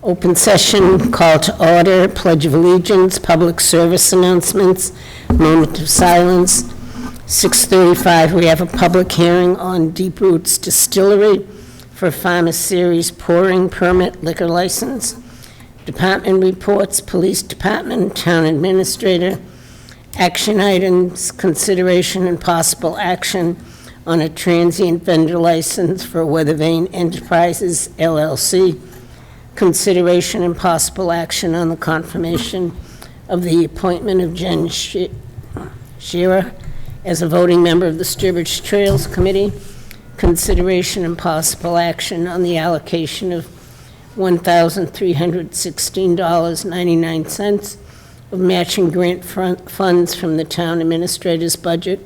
Open session, call to order, pledge of allegiance, public service announcements, moment of silence. 6:35, we have a public hearing on Deep Roots Distillery for Farmer Series pouring permit liquor license. Department reports, Police Department, Town Administrator. Action items, consideration and possible action on a transient vendor license for Weathervane Enterprises, LLC. Consideration and possible action on the confirmation of the appointment of Jen Shire as a voting member of the Sturbridge Trails Committee. Consideration and possible action on the allocation of $1,316.99 of matching grant funds from the town administrator's budget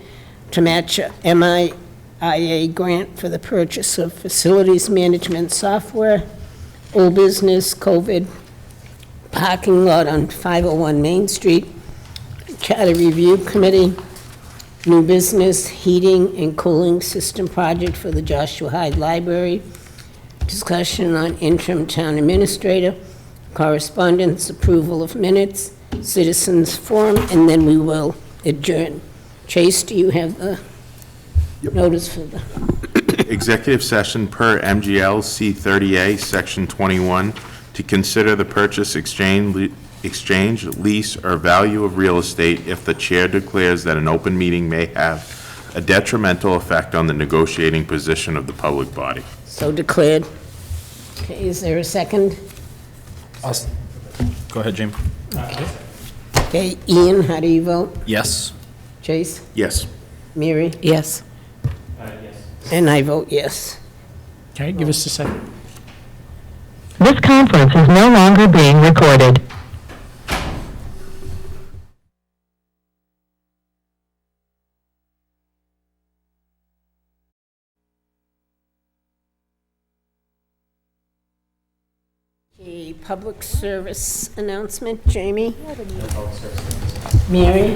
to match a MIA grant for the purchase of facilities management software. Old business, COVID, parking lot on 501 Main Street, Charter Review Committee, new business, heating and cooling system project for the Joshua Hyde Library, discussion on interim town administrator, correspondence, approval of minutes, citizens forum, and then we will adjourn. Chase, do you have the notice for the... Executive session per MGL C30A, Section 21, to consider the purchase, exchange, lease, or value of real estate if the chair declares that an open meeting may have a detrimental effect on the negotiating position of the public body. So declared. Okay, is there a second? Go ahead, Jim. Okay, Ian, how do you vote? Yes. Chase? Yes. Mary? Yes. Yes. And I vote yes. Okay, give us a second. This conference is no longer being recorded. A public service announcement, Jamie? Mary?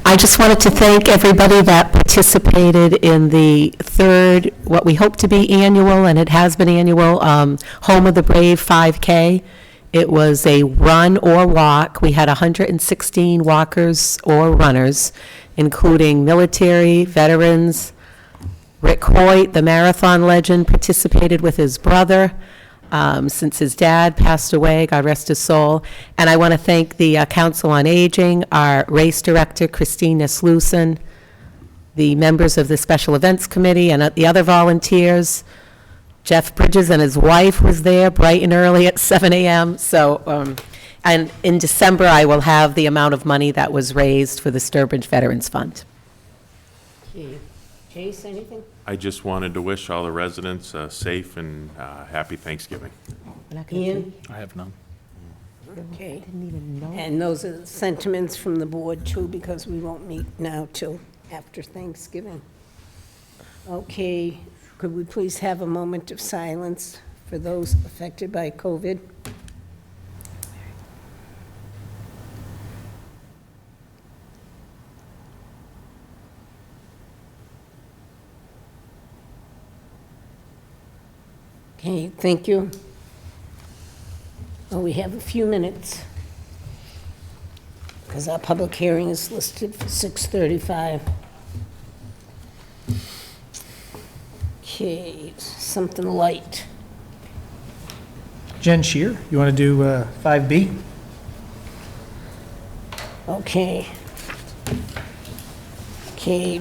I just wanted to thank everybody that participated in the third, what we hope to be annual, and it has been annual, Home of the Brave 5K. It was a run or walk. We had 116 walkers or runners, including military, veterans. Rick Hoyt, the marathon legend, participated with his brother. Since his dad passed away, God rest his soul. And I want to thank the Council on Aging, our race director, Christine Neslusen, the members of the Special Events Committee, and the other volunteers. Jeff Bridges and his wife was there bright and early at 7 a.m. So, and in December, I will have the amount of money that was raised for the Sturbridge Veterans Fund. Okay. Chase, anything? I just wanted to wish all the residents a safe and happy Thanksgiving. Ian? I have none. Okay. Didn't even know. And those are the sentiments from the board too, because we won't meet now till after Thanksgiving. Okay, could we please have a moment of silence for those affected by COVID? Okay, thank you. Well, we have a few minutes because our public hearing is listed for 6:35. Okay, something light. Jen Shire, you want to do 5B? Okay. Okay,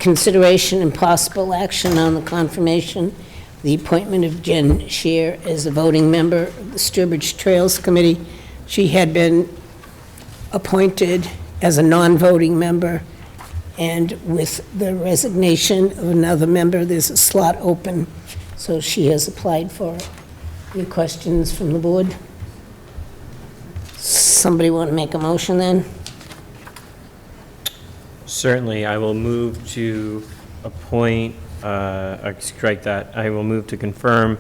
consideration and possible action on the confirmation the appointment of Jen Shire as a voting member of the Sturbridge Trails Committee. She had been appointed as a non-voting member, and with the resignation of another member, there's a slot open, so she has applied for it. Any questions from the board? Somebody want to make a motion then? Certainly, I will move to appoint, strike that. I will move to confirm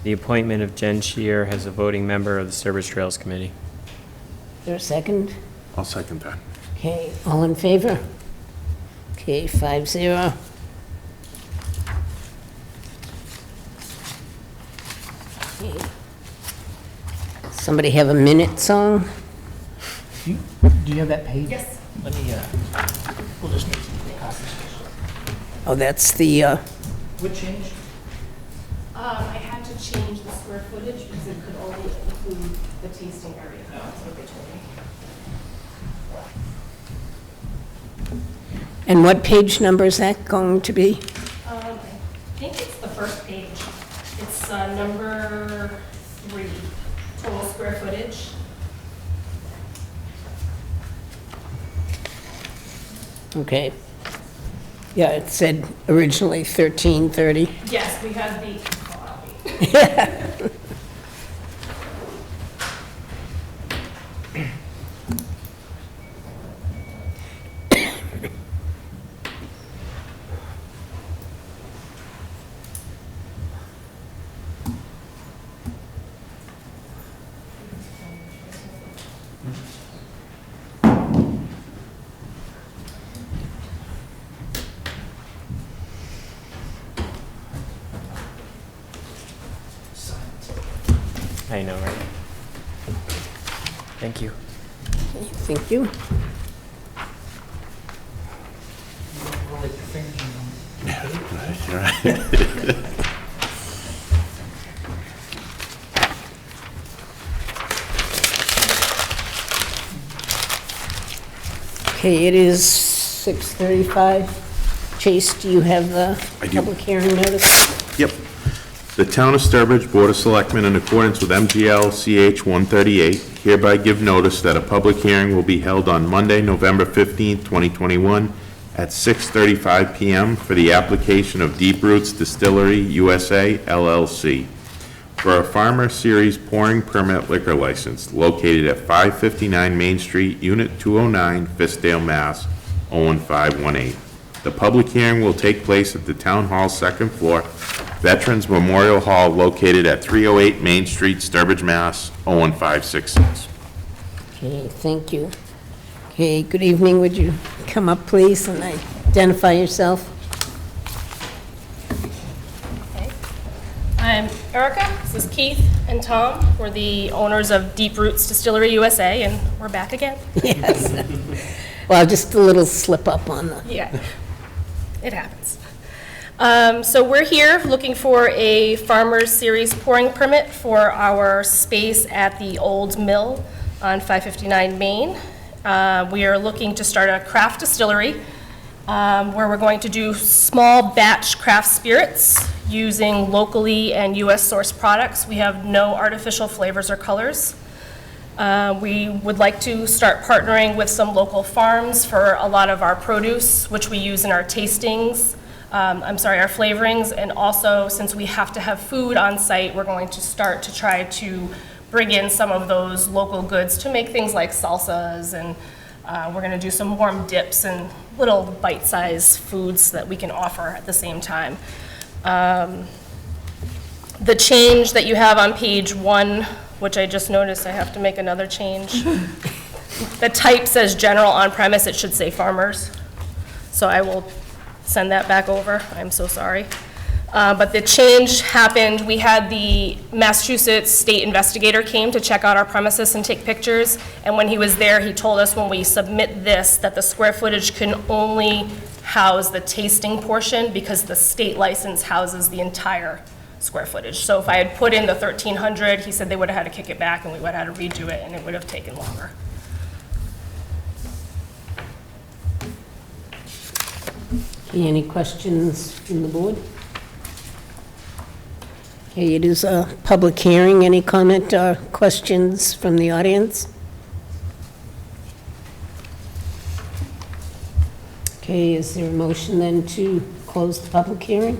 the appointment of Jen Shire as a voting member of the Sturbridge Trails Committee. Is there a second? I'll second that. Okay, all in favor? Okay, 5-0. Okay. Somebody have a minute song? Do you have that page? Yes. Let me, we'll just make some copies. Oh, that's the, What changed? I had to change the square footage because it could only include the tasting area. That's what they told me. and what page number is that going to be? I think it's the first page. It's number 3, total square footage. Okay. Yeah, it said originally 1330. Yes, we had the, oh, I know, right? Thank you. Thank you. Roll your fingers on. Okay, it is 6:35. Chase, do you have the I do. public hearing notice? Yep. The Town of Sturbridge Board of Selectmen, in accordance with MGL CH 138, hereby give notice that a public hearing will be held on Monday, November 15th, 2021, at 6:35 PM for the application of Deep Roots Distillery USA LLC for a Farmer Series pouring permit liquor license located at 559 Main Street, Unit 209, Fiskdale, Mass. 01518. The public hearing will take place at the Town Hall second floor, Veterans Memorial Hall located at 308 Main Street, Sturbridge, Mass. 01566. Okay, thank you. Okay, good evening. Would you come up, please, and identify yourself? I'm Erica, this is Keith and Tom. We're the owners of Deep Roots Distillery USA, and we're back again. Yes. Well, just a little slip up on the, Yeah, it happens. So we're here looking for a Farmers Series pouring permit for our space at the old mill on 559 Main. We are looking to start a craft distillery where we're going to do small batch craft spirits using locally and U.S. sourced products. We have no artificial flavors or colors. We would like to start partnering with some local farms for a lot of our produce, which we use in our tastings, our flavorings, and also, since we have to have food on site, we're going to start to try to bring in some of those local goods to make things like salsas, and we're gonna do some warm dips and little bite-sized foods that we can offer at the same time. The change that you have on page 1, which I just noticed I have to make another change. The type says general on-premise, it should say farmers. So I will send that back over, I'm so sorry. But the change happened, we had the Massachusetts state investigator came to check out our premises and take pictures, and when he was there, he told us when we submit this, that the square footage can only house the tasting portion because the state license houses the entire square footage. So if I had put in the 1,300, he said they would have had to kick it back and we would have had to redo it, and it would have taken longer. okay, any questions from the board? Okay, it is a public hearing. Any comment or questions from the audience? Okay, is there a motion then to close the public hearing?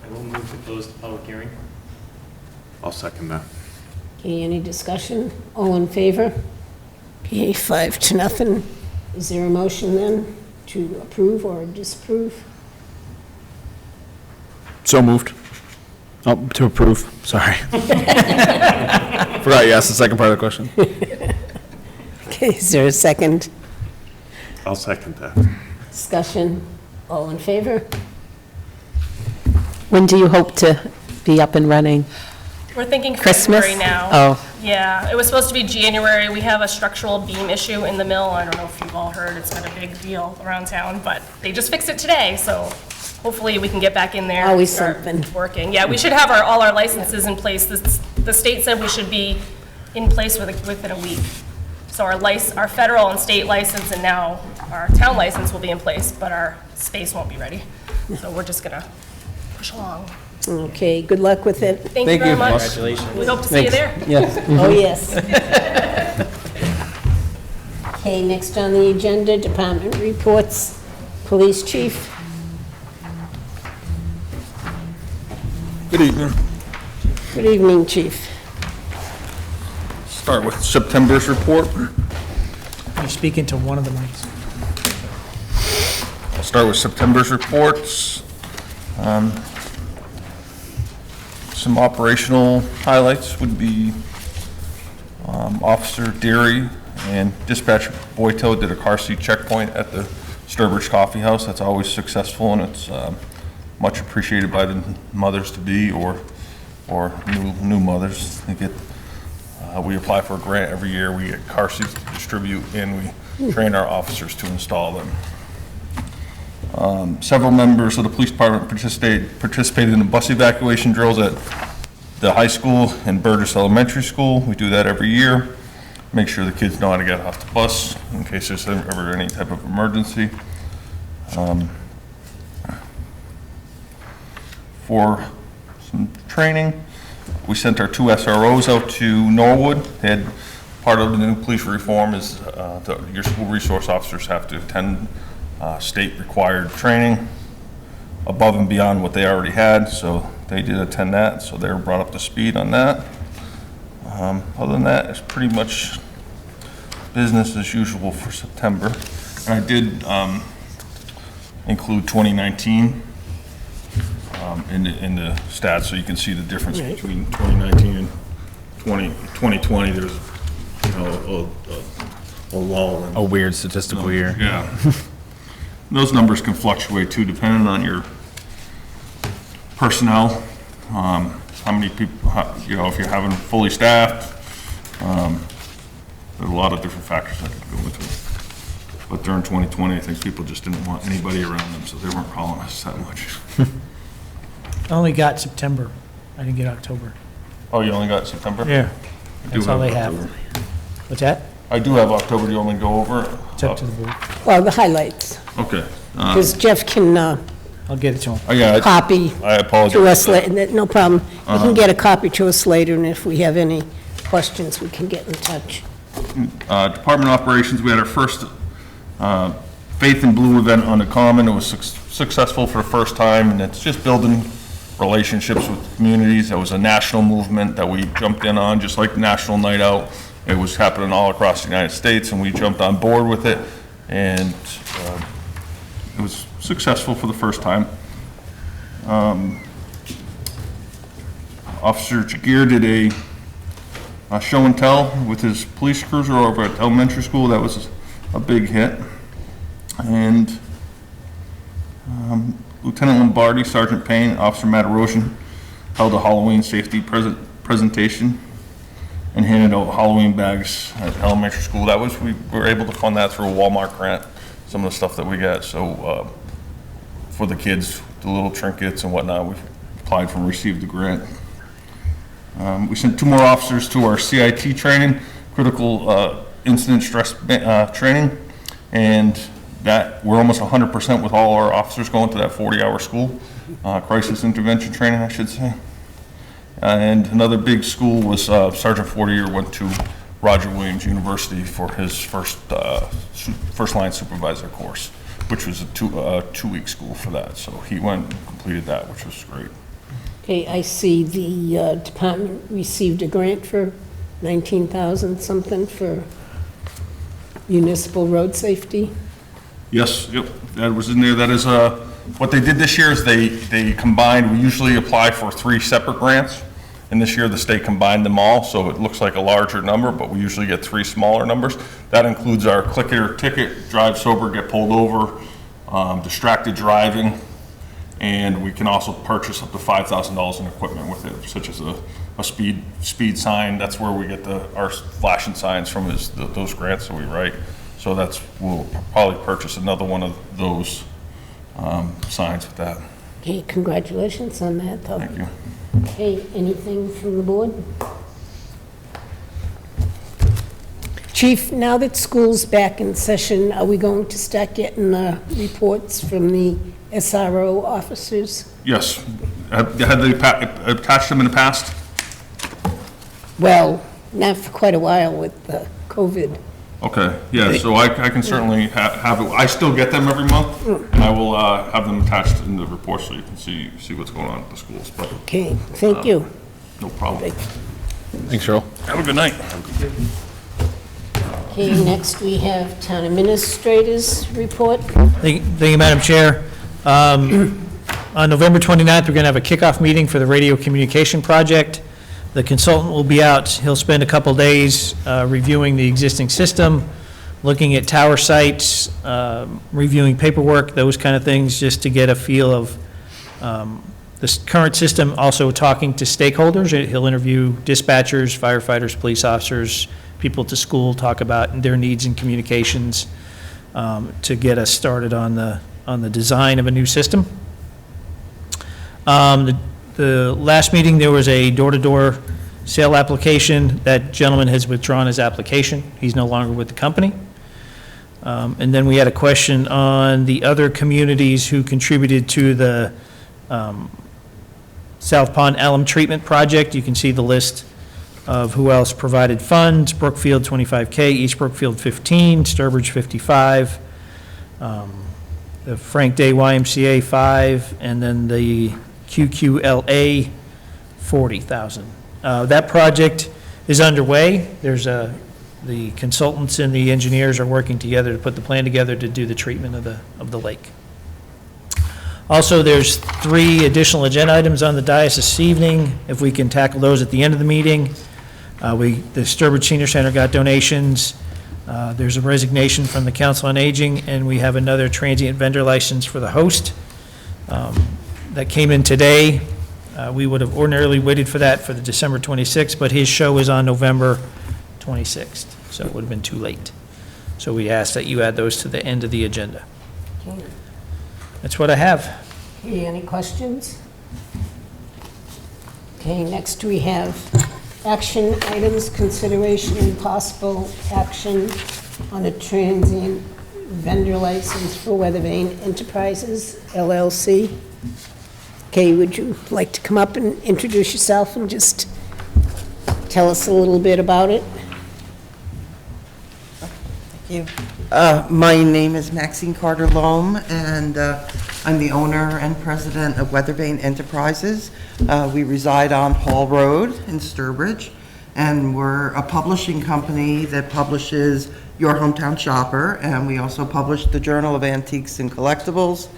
I will move to close the public hearing. I'll second that. Okay, any discussion? All in favor? Okay, 5-0. Is there a motion then to approve or disapprove? So moved. Oh, to approve, sorry. Forgot you asked the second part of the question. Okay, is there a second? I'll second that. Discussion? All in favor? When do you hope to be up and running? We're thinking Christmas? February now. Oh. Yeah, it was supposed to be January. We have a structural beam issue in the mill. I don't know if you've all heard, it's been a big deal around town, but they just fixed it today, so hopefully we can get back in there. and Always start something. Working. Yeah, we should have all our licenses in place. The state said we should be in place within a week. So our federal and state license and now our town license will be in place, but our space won't be ready. So we're just gonna push along. Okay, good luck with it. Thank you very much. Congratulations. We hope to see you there. Oh, yes. Okay, next on the agenda, department reports. Police chief. Good evening. Good evening, chief. Start with September's report. You're speaking to one of the mics. I'll start with September's reports. Some operational highlights would be Officer Deary and Dispatcher Boyto did a car seat checkpoint at the Sturbridge Coffee House. That's always successful, and it's much appreciated by the mothers-to-be or new mothers. They get, we apply for a grant every year. We get car seats to distribute, and we train our officers to install them. Several members of the police department participated in the bus evacuation drills at the high school and Burgess Elementary School. We do that every year. Make sure the kids know how to get off the bus in case there's ever any type of emergency. For some training, we sent our 2 SROs out to Norwood. They had, part of the new police reform is your school resource officers have to attend state-required training above and beyond what they already had, so they did attend that, so they were brought up to speed on that. Other than that, it's pretty much business as usual for September. And I did include 2019 in the stats, so you can see the difference between 2019 and 2020. There's, you know, a lull. A weird statistical year. Yeah. Those numbers can fluctuate too, depending on your personnel, how many people, you know, if you're having fully staffed. There's a lot of different factors that can go into it. But during 2020, I think people just didn't want anybody around them, so they weren't calling us that much. I only got September. I didn't get October. Oh, you only got September? Yeah. I do That's all they October. have. What's that? I do have October. Do you want me to go over it? It's up to the board. Well, the highlights, Okay. because Jeff can I'll get it to him. Oh, yeah, copy I apologize. to us later. No problem. You can get a copy to us later, and if we have any questions, we can get in touch. Department operations, we had our first Faith in Blue event on the Common. It was successful for the first time, and it's just building relationships with communities. It was a national movement that we jumped in on, just like National Night Out. It was happening all across the United States, and we jumped on board with it, and it was successful for the first time. Officer Jagir did a show and tell with his police cruiser over at elementary school. That was a big hit. And Lieutenant Lombardi, Sergeant Payne, Officer Matarosian held a Halloween safety presentation and handed out Halloween bags at elementary school. That was, we were able to fund that through a Walmart grant, some of the stuff that we got. So for the kids, the little trinkets and whatnot, we applied for and received the grant. We sent 2 more officers to our CIT training, critical incident stress training, and that we're almost 100% with all our officers going to that 40-hour school, crisis intervention training, I should say. And another big school was Sergeant Fortier went to Roger Williams University for his first line supervisor course, which was a 2-week school for that. So he went and completed that, which was great. Okay, I see the department received a grant for 19,000 something for municipal road safety. Yes, yep, that was in there. That is, what they did this year is they combined, we usually apply for 3 separate grants, and this year the state combined them all, so it looks like a larger number, but we usually get 3 smaller numbers. That includes our click it or ticket, drive sober, get pulled over, distracted driving, and And we can also purchase up to $5,000 in equipment with it, such as a speed sign. That's where we get our flashing signs from, is those grants that we write. So we'll probably purchase another one of those signs with that. Okay, congratulations on that, though. Thank you. Okay, anything from the board? Chief, now that school's back in session, are we going to start getting reports from the SRO officers? Yes. Had they attached them in the past? Well, not for quite a while with COVID. Okay, yeah, so I can certainly have it. I still get them every month, and I will have them attached in the report so you can see what's going on at the schools. But Okay, thank you. no problem. Thanks, Earl. Have a good night. Okay, next we have Town Administrator's report. Thank you, Madam Chair. On November 29th, we're going to have a kickoff meeting for the radio communication project. The consultant will be out. He'll spend a couple days reviewing the existing system, looking at tower sites, reviewing paperwork, those kind of things, just to get a feel of this current system, also talking to stakeholders. He'll interview dispatchers, firefighters, police officers, people at the school, talk about their needs and communications to get us started on the design of a new system. The last meeting, there was a door-to-door sale application. That gentleman has withdrawn his application. He's no longer with the company. And then we had a question on the other communities who contributed to the South Pond Alum Treatment Project. You can see the list of who else provided funds. Brookfield, 25K, East Brookfield, 15, Sturbridge, 55, the Frank Day YMCA, 5, and then the QQLA, 40,000. That project is underway. The consultants and the engineers are working together to put the plan together to do the treatment of the lake. Also, there's 3 additional agenda items on the dais this evening. If we can tackle those at the end of the meeting. The Sturbridge Senior Center got donations. There's a resignation from the Council on Aging, and we have another transient vendor license for the host that came in today. We would have ordinarily waited for that for the December 26th, but his show is on November 26th, so it would have been too late. So we ask that you add those to the end of the agenda. Okay. That's what I have. Okay, any questions? Okay, next we have action items, consideration and possible action on a transient vendor license for Weathervane Enterprises, LLC. Okay, would you like to come up and introduce yourself and just tell us a little bit about it? Thank you. My name is Maxine Carter-Lohm, and I'm the owner and president of Weathervane Enterprises. We reside on Hall Road in Sturbridge, and we're a publishing company that publishes Your Hometown Shopper, and we also publish the Journal of Antiques and Collectibles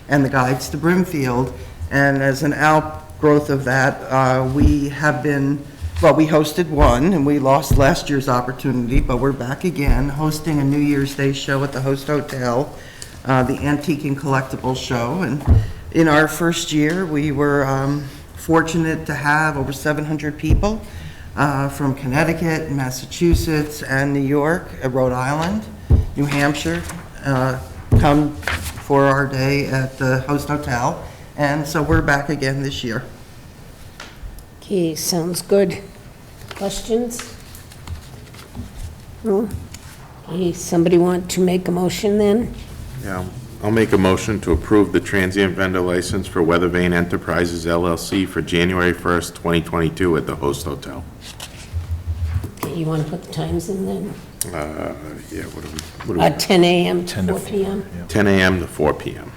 and the Guides to Brimfield. And as an outgrowth of that, we hosted one, and we lost last year's opportunity, but we're back again, hosting a New Year's Day show at the Host Hotel, the Antique and Collectibles Show. And in our first year, we were fortunate to have over 700 people from Connecticut, Massachusetts, and New York, Rhode Island, New Hampshire, come for our day at the Host Hotel. And so we're back again this year. Okay, sounds good. Questions? No? Okay, somebody want to make a motion then? Yeah, I'll make a motion to approve the transient vendor license for Weathervane Enterprises LLC for January 1st, 2022 at the Host Hotel. Okay, you want to put the times in then? Yeah, what do we? 10 a.m. to 4 p.m.? 10 a.m. to 4 p.m.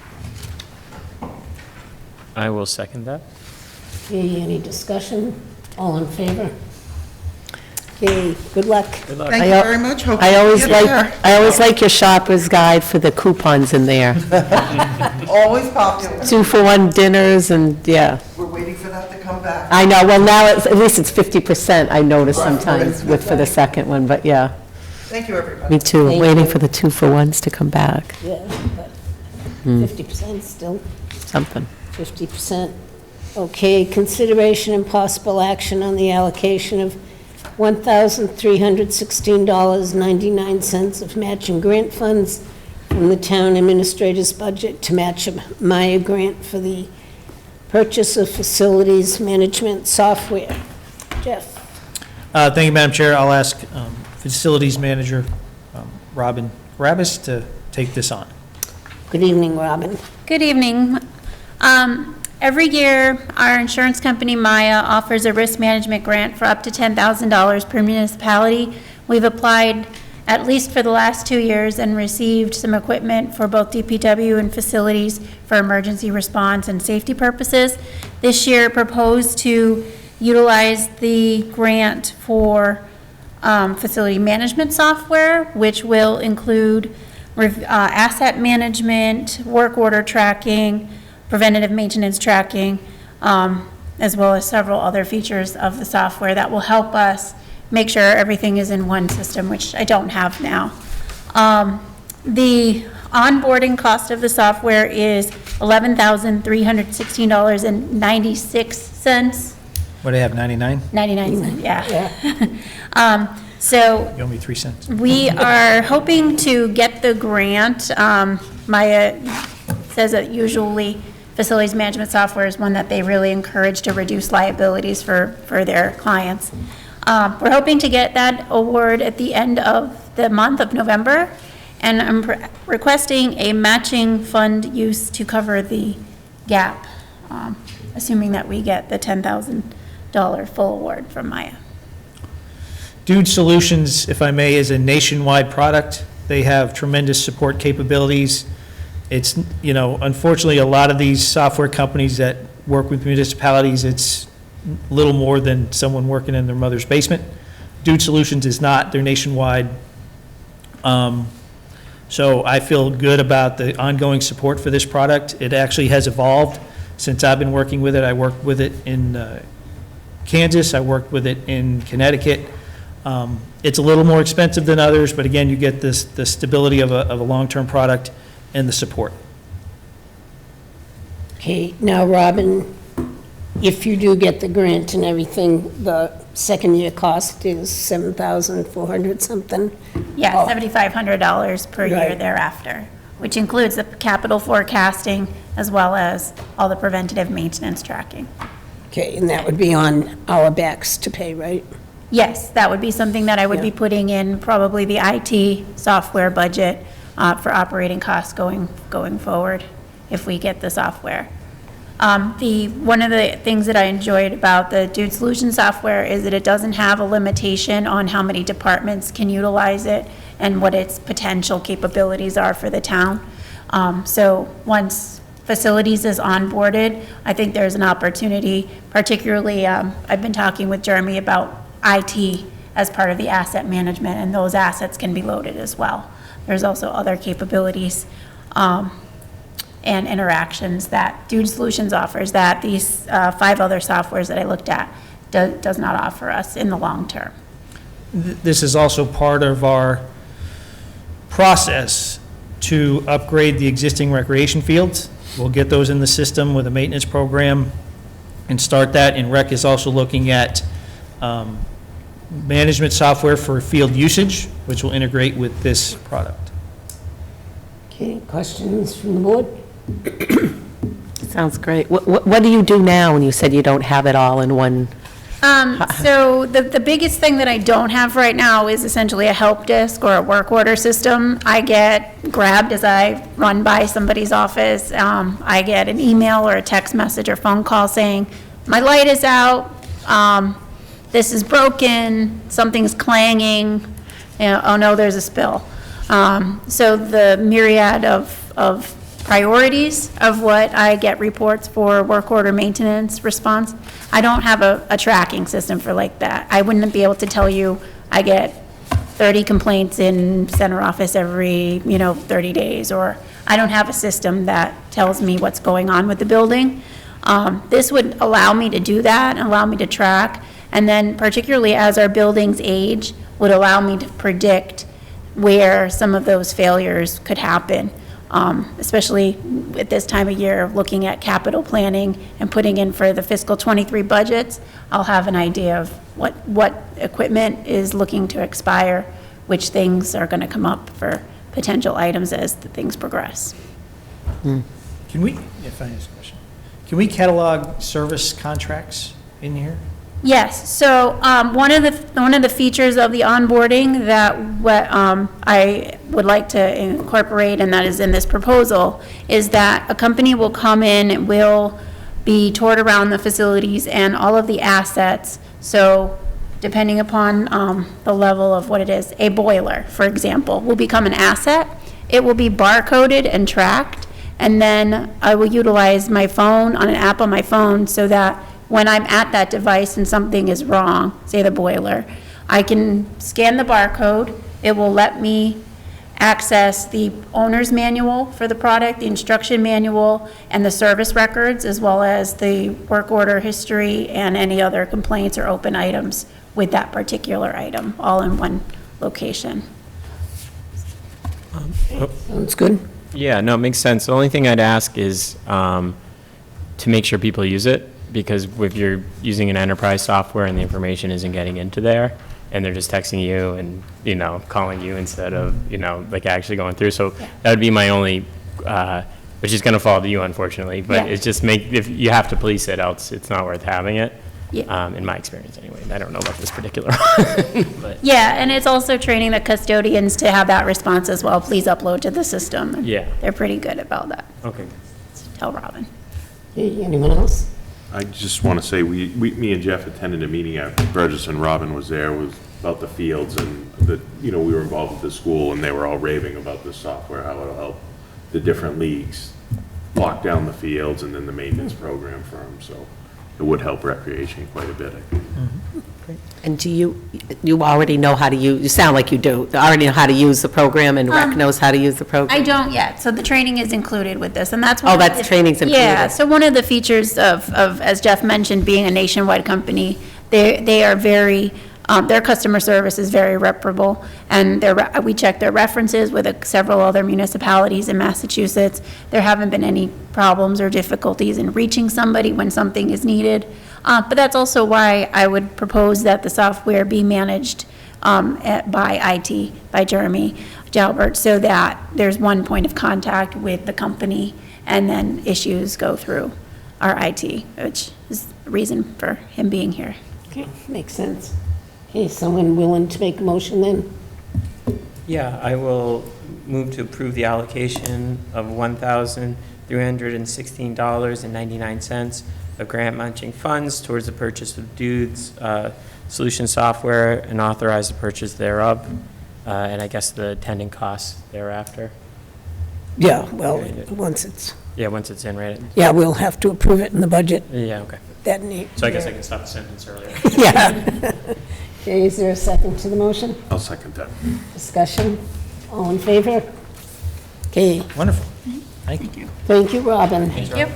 I will second that. Okay, any discussion? All in favor? Okay, good luck. Good luck. Thank you very much. Hope I you always get like, there. I always like your shopper's guide for the coupons in there. Always popular. 2-for-1 dinners and, yeah. We're waiting for that to come back. I know, well, now at least it's 50%, I notice sometimes for the second one, but yeah, Thank you, everybody. me too. Thank Waiting you. for the 2-for-1s to come back, Yeah, but 50% still. something. 50%. Okay, consideration and possible action on the allocation of $1,316.99 of matching grant funds from the town administrator's budget to match a Maya grant for the purchase of facilities management software. Jeff? Thank you, Madam Chair. I'll ask Facilities Manager Robin Rabis to take this on. Good evening, Robin. Good evening. Every year, our insurance company, Maya, offers a risk management grant for up to $10,000 per municipality. We've applied at least for the last 2 years and received some equipment for both DPW and facilities for emergency response and safety purposes. This year, proposed to utilize the grant for facility management software, which will include asset management, work order tracking, preventative maintenance tracking, as well as several other features of the software that will help us make sure everything is in one system, which I don't have now. The onboarding cost of the software is $11,316.96. What do they have, 99? 99 cents, yeah. So You owe me 3 cents. we are hoping to get the grant. Maya says that usually facilities management software is one that they really encourage to reduce liabilities for their clients. We're hoping to get that award at the end of the month of November, and I'm requesting a matching fund use to cover the gap, assuming that we get the $10,000 full award from Maya. Dude Solutions, if I may, is a nationwide product. They have tremendous support capabilities. It's, unfortunately, a lot of these software companies that work with municipalities, it's little more than someone working in their mother's basement. Dude Solutions is not. They're nationwide. So I feel good about the ongoing support for this product. It actually has evolved since I've been working with it. I worked with it in Kansas. I worked with it in Connecticut. It's a little more expensive than others, but again, you get the stability of a long-term product and the support. Okay, now, Robin, if you do get the grant and everything, the second year cost is $7,400 something? Yeah, Oh. $7,500 per year Right. thereafter, which includes the capital forecasting as well as all the preventative maintenance tracking. Okay, and that would be on our backs to pay, right? Yes, that would be something that I would be putting in probably the IT software budget for operating costs going forward if we get the software. One of the things that I enjoyed about the Dude Solution software is that it doesn't have a limitation on how many departments can utilize it and what its potential capabilities are for the town. So once facilities is onboarded, I think there's an opportunity, particularly, I've been talking with Jeremy about IT as part of the asset management, and those assets can be loaded as well. There's also other capabilities and interactions that Dude Solutions offers that these 5 other softwares that I looked at does not offer us in the long term. This is also part of our process to upgrade the existing recreation fields. We'll get those in the system with a maintenance program and start that. And Rec is also looking at management software for field usage, which will integrate with this product. Okay, questions from the board? Sounds great. What do you do now when you said you don't have it all in one? So the biggest thing that I don't have right now is essentially a help desk or a work order system. I get grabbed as I run by somebody's office. I get an email or a text message or phone call saying, my light is out, this is broken, something's clanging, oh no, there's a spill. So the myriad of priorities of what I get reports for work order maintenance response, I don't have a tracking system for like that. I wouldn't be able to tell you I get 30 complaints in center office every, 30 days, or I don't have a system that tells me what's going on with the building. This would allow me to do that, allow me to track, and then particularly as our buildings age, would allow me to predict where some of those failures could happen. especially at this time of year, looking at capital planning and putting in for the fiscal '23 budgets, I'll have an idea of what equipment is looking to expire, which things are going to come up for potential items as the things progress. Can we, if I ask a question, can we catalog service contracts in here? Yes, so one of the features of the onboarding that I would like to incorporate, and that is in this proposal, is that a company will come in, will be toured around the facilities and all of the assets. So depending upon the level of what it is, a boiler, for example, will become an asset. It will be barcoded and tracked, and then I will utilize my phone on an app on my phone so that when I'm at that device and something is wrong, say the boiler, I can scan the barcode. It will let me access the owner's manual for the product, the instruction manual, and the service records, as well as the work order history and any other complaints or open items with that particular item, all in one location. Sounds good. Yeah, no, it makes sense. The only thing I'd ask is to make sure people use it, because if you're using an enterprise software and the information isn't getting into there, and they're just texting you and, calling you instead of, like actually going through. So that would be my only, which is going to fall to you, unfortunately, but it's just if you have to police it, else it's not worth having it. Yeah. In my experience anyway. I don't know about this particular one. But Yeah, and it's also training the custodians to have that response as well. Please upload to the system. Yeah. They're pretty good about that. okay. Tell Robin. Okay, anyone else? I just want to say, me and Jeff attended a meeting at Burgess, and Robin was there, was about the fields, and we were involved with the school, and they were all raving about this software, how it'll help the different leagues lock down the fields, and then the maintenance program for them, so it would help recreation quite a bit, I think. And do you already know how to use, you sound like you do, already know how to use the program, and Rec knows how to use the program? I don't yet, so the training is included with this, and that's one Oh, of that's the- training's included. Yeah, so one of the features of, as Jeff mentioned, being a nationwide company, they are very, their customer service is very reputable, and we check their references with several other municipalities in Massachusetts. There haven't been any problems or difficulties in reaching somebody when something is needed. But that's also why I would propose that the software be managed by IT, by Jeremy Jalbert, so that there's one point of contact with the company, and then issues go through our IT, which is the reason for him being here. Okay, makes sense. Okay, someone willing to make a motion then? Yeah, I will move to approve the allocation of $1,316.99 of grant matching funds towards the purchase of Dudes solution software and authorize the purchase thereof, and I guess the attending costs thereafter. Yeah, well, once it's, Yeah, once it's in, right? yeah, we'll have to approve it in the budget Yeah, okay. that night. So I guess I can stop the sentence earlier. Yeah. Okay, is there a second to the motion? I'll second that. Discussion? All in favor? Okay, Wonderful. Thank you. thank you, Robin. Thank you.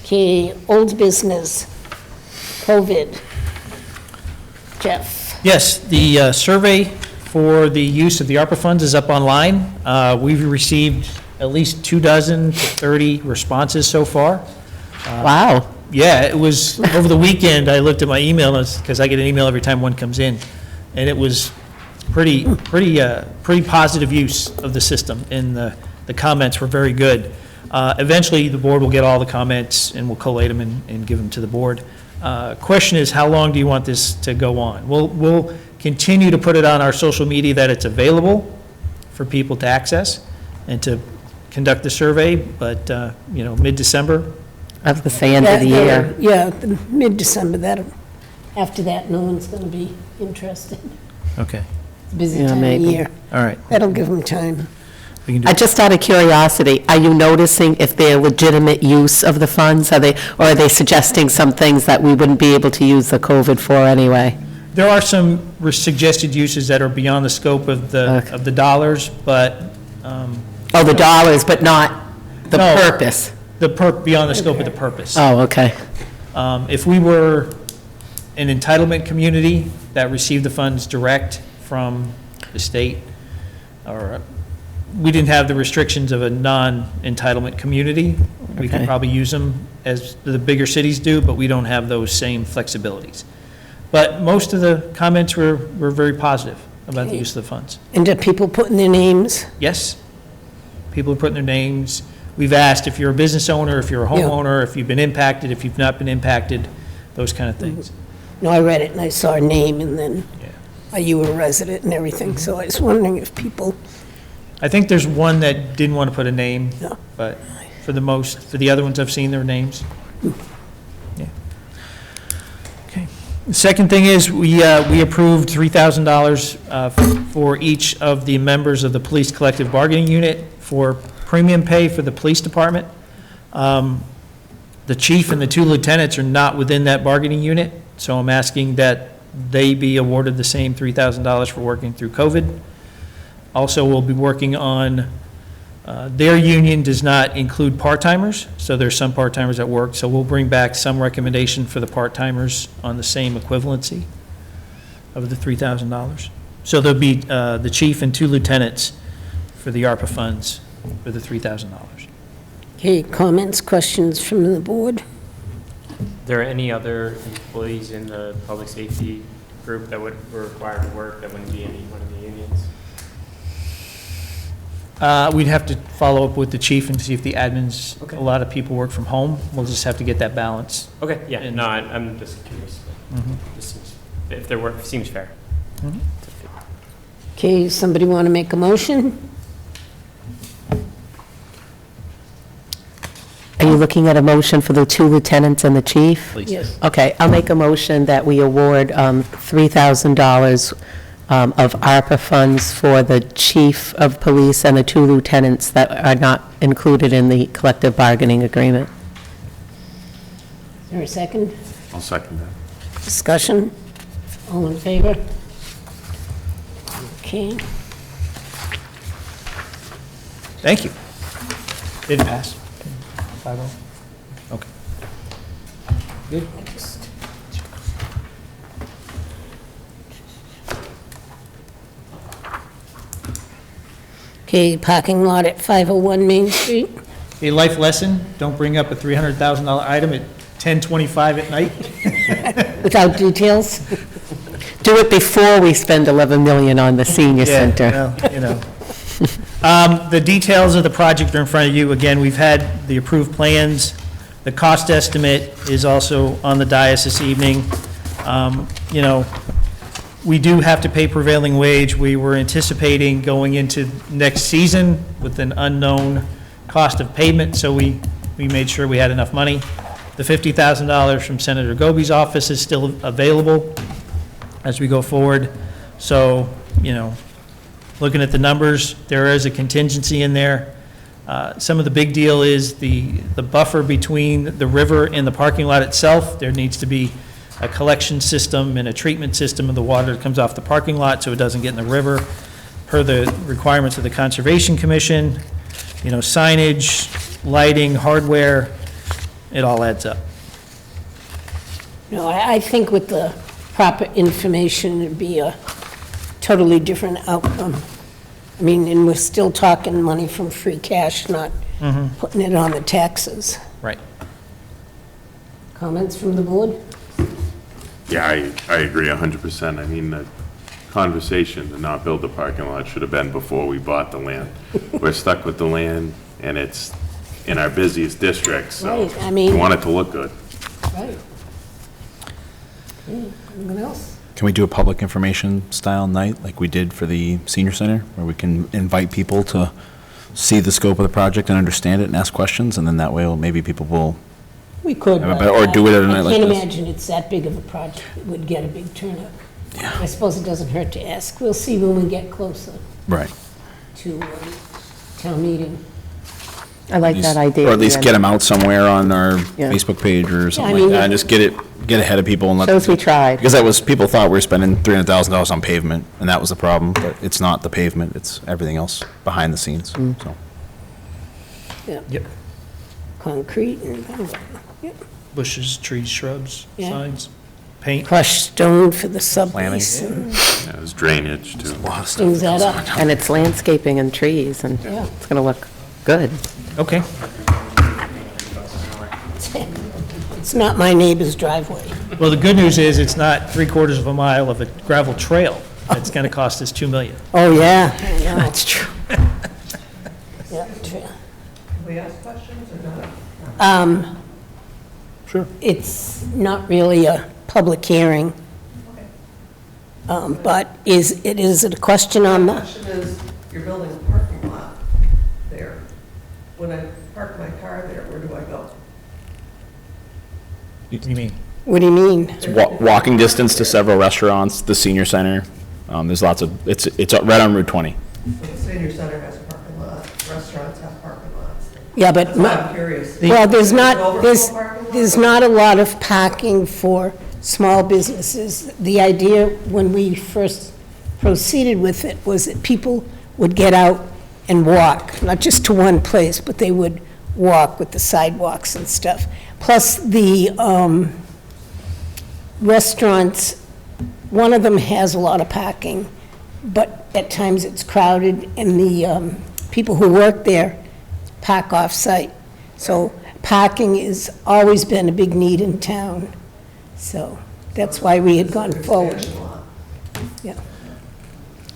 Okay, old business, COVID. Jeff? Yes, the survey for the use of the ARPA funds is up online. We've received at least 24 to 30 responses so far. Wow. Yeah, it was, over the weekend, I looked at my email, because I get an email every time one comes in, and it was pretty positive use of the system, and the comments were very good. Eventually, the board will get all the comments, and we'll collate them and give them to the board. Question is, how long do you want this to go on? We'll continue to put it on our social media that it's available for people to access and to conduct the survey, but, mid-December. I was going to say end of the year. Yeah, mid-December, after that, no one's going to be interested. Okay, It's a busy Yeah, time of maybe. year. all right. That'll give them time. We can do Just out of curiosity, are you noticing if they're legitimate use of the funds? Or are they suggesting some things that we wouldn't be able to use the COVID for anyway? There are some suggested uses that are beyond the scope of the dollars, but. Oh, the dollars, but not the No. purpose? Beyond the scope of the purpose. Oh, okay. If we were an entitlement community that received the funds direct from the state or we didn't have the restrictions of a non-entitlement community. We could Okay. probably use them as the bigger cities do, but we don't have those same flexibilities. But most of the comments were very positive about the use of the funds. And are people putting their names? Yes, people are putting their names. We've asked if you're a business owner, if you're a Yeah. homeowner, if you've been impacted, if you've not been impacted, those kind of things. No, I read it and I saw a name and then, Yeah. are you a resident and everything? So I was wondering if people, I think there's one that didn't want to put a name, Yeah. but for the other ones, I've seen their names. Yeah. Okay. The second thing is, we approved $3,000 for each of the members of the police collective bargaining unit for premium pay for the police department. The chief and the 2 lieutenants are not within that bargaining unit, so I'm asking that they be awarded the same $3,000 for working through COVID. Also, we'll be working on, their union does not include part-timers, so there's some part-timers at work, so we'll bring back some recommendation for the part-timers on the same equivalency of the $3,000. So there'll be the chief and 2 lieutenants for the ARPA funds for the $3,000. okay, comments, questions from the board? There are any other employees in the public safety group that were required to work that wouldn't be any one of the unions? We'd have to follow up with the chief and see if the admins, Okay. a lot of people work from home. We'll just have to get that balance. Okay, yeah, no, I'm just curious. This seems, if their work seems fair. Okay, somebody want to make a motion? Are you looking at a motion for the 2 lieutenants and the chief? Please. Yes. Okay, I'll make a motion that we award $3,000 of ARPA funds for the chief of police and the 2 lieutenants that are not included in the collective bargaining agreement. Is there a second? I'll second that. Discussion? All in favor? Okay, Thank you. Did it pass? 5-0? Okay. Good. next. Okay, parking lot at 501 Main Street. A life lesson, don't bring up a $300,000 item at 10:25 at night. Without details? Do it before we spend $11 million on the senior center. Yeah, well, you know. The details of the project are in front of you. Again, we've had the approved plans. The cost estimate is also on the dais this evening. You know, we do have to pay prevailing wage. We were anticipating going into next season with an unknown cost of pavement, so we made sure we had enough money. The $50,000 from Senator Goby's office is still available as we go forward. So, you know, looking at the numbers, there is a contingency in there. Some of the big deal is the buffer between the river and the parking lot itself. There needs to be a collection system and a treatment system of the water that comes off the parking lot so it doesn't get in the river, per the requirements of the Conservation Commission. You know, signage, lighting, hardware, it all adds up. No, I think with the proper information, it'd be a totally different outcome. I mean, and we're still talking money from free cash, not putting it on the taxes. Right. Comments from the board? Yeah, I agree 100%. I mean, the conversation to not build the parking lot should have been before we bought the land. We're stuck with the land, and it's in our busiest district, so Right, I mean- we want it to look good. Right. Okay, anyone else? Can we do a public information style night like we did for the senior center, where we can invite people to see the scope of the project and understand it and ask questions, and then that way maybe people will, We could, Yeah, but or do it at a night like I can't this. imagine it's that big of a project. It would get a big turnout. I suppose it doesn't hurt to ask. We'll see when we get closer right. to town meeting. I like that idea. Or at least Dan. get them out somewhere on our Yeah. Facebook page or I something mean, like that, and just get ahead of people and let. Shows we tried. Because that was, people thought we were spending $300,000 on pavement, and that was the problem, but it's not the pavement, it's everything else behind the scenes, so. Yep. Concrete and, yep. Bushes, trees, shrubs, Yeah. signs, paint. Crushed stone for the Planning. sublease. There's drainage, too. Brings that up. And it's landscaping and trees, and Yeah. it's going to look good. Okay. It's not my neighbor's driveway. Well, the good news is it's not 3/4 of a mile of a gravel trail. It's going to cost us $2 million. Oh, yeah. Yeah, That's true. yeah, true. Can we ask questions or not? Sure. It's not really a public hearing. But is it a question on the, question is, you're building a parking lot there. When I park my car there, where do I go? What do you mean? what do you mean? Walking distance to several restaurants, the senior center. There's lots of, it's right on Route 20. So the senior center has a parking lot, restaurants have parking lots. Yeah, but, That's why I'm curious. well, there's Is it not, overflow parking lot? there's not a lot of parking for small businesses. The idea when we first proceeded with it was that people would get out and walk, not just to one place, but they would walk with the sidewalks and stuff. Plus, the restaurants, one of them has a lot of parking, but at times it's crowded, and the people who work there park off-site. So parking has always been a big need in town. So that's why we had gone forward. Yeah.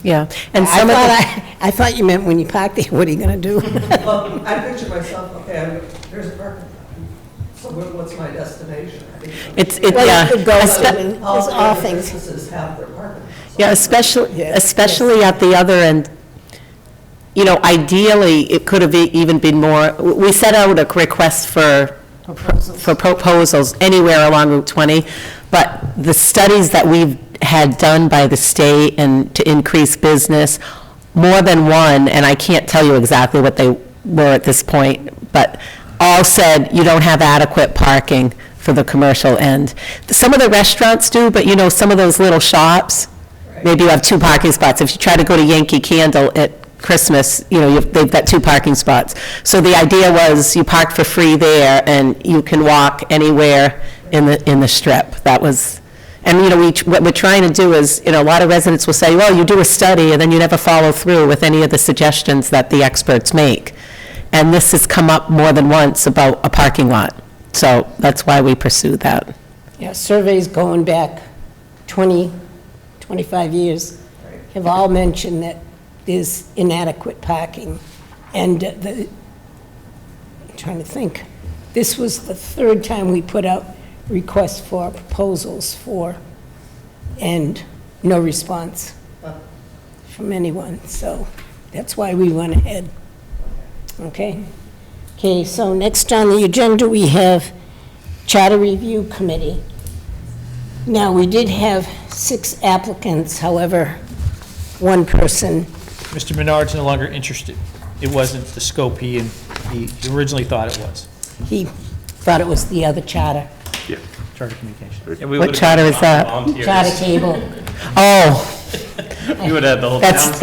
Yeah, and some of the, I thought you meant when you park there, what are you going to do? Well, I picture myself, okay, there's a parking lot. So what's my destination? yeah. It goes to, there's All the all other things. businesses have their parking lots. Yeah, especially Yeah. at the other end. You know, ideally, it could have even been more, we set out a request for proposals anywhere along Route 20, but the studies that we've had done by the state and to increase business, more than one, and I can't tell you exactly what they were at this point, but all said you don't have adequate parking for the commercial end. Some of the restaurants do, but you know, some of those little shops, maybe you have 2 parking spots. If you try to go to Yankee Candle at Christmas, you know, they've got 2 parking spots. So the idea was you park for free there and you can walk anywhere in the strip. That was, and you know, what we're trying to do is, you know, a lot of residents will say, well, you do a study and then you never follow through with any of the suggestions that the experts make. And this has come up more than once about a parking lot. So that's why we pursue that. Yeah, surveys going back 20, 25 years have all mentioned that there's inadequate parking. And I'm trying to think, this was the 3rd time we put out requests for proposals for, and no response from anyone. So that's why we went ahead. Okay? Okay, so next on the agenda, we have Charter Review Committee. Now, we did have 6 applicants, however, one person, Mr. Menard's no longer interested. It wasn't the scope he originally thought it was, he thought it was the other charter, Yeah. Charter Communications. What charter is that? charter cable. Oh, We would have the whole that's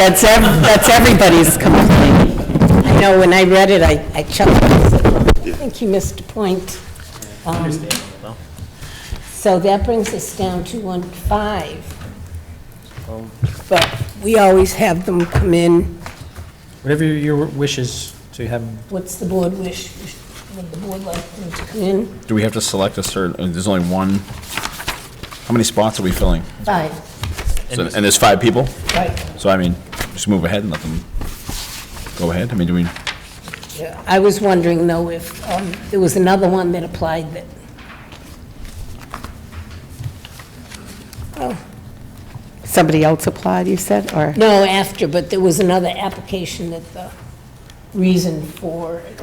everybody's complaint. I know, when I read it, I chuckled. I said, I think you missed a point. So that brings us down to 1-5. But we always have them come in. Whatever your wish is, so you have them. What's the board wish? Would the board like them to come in? Do we have to select a certain, there's only one, how many spots are we filling? 5, So- And there's 5 people? right. So I mean, just move ahead and let them go ahead. I mean, do we, Yeah, I was wondering, though, if there was another one that applied that, well, Somebody else applied, you said, or? no, after, but there was another application that the reason for it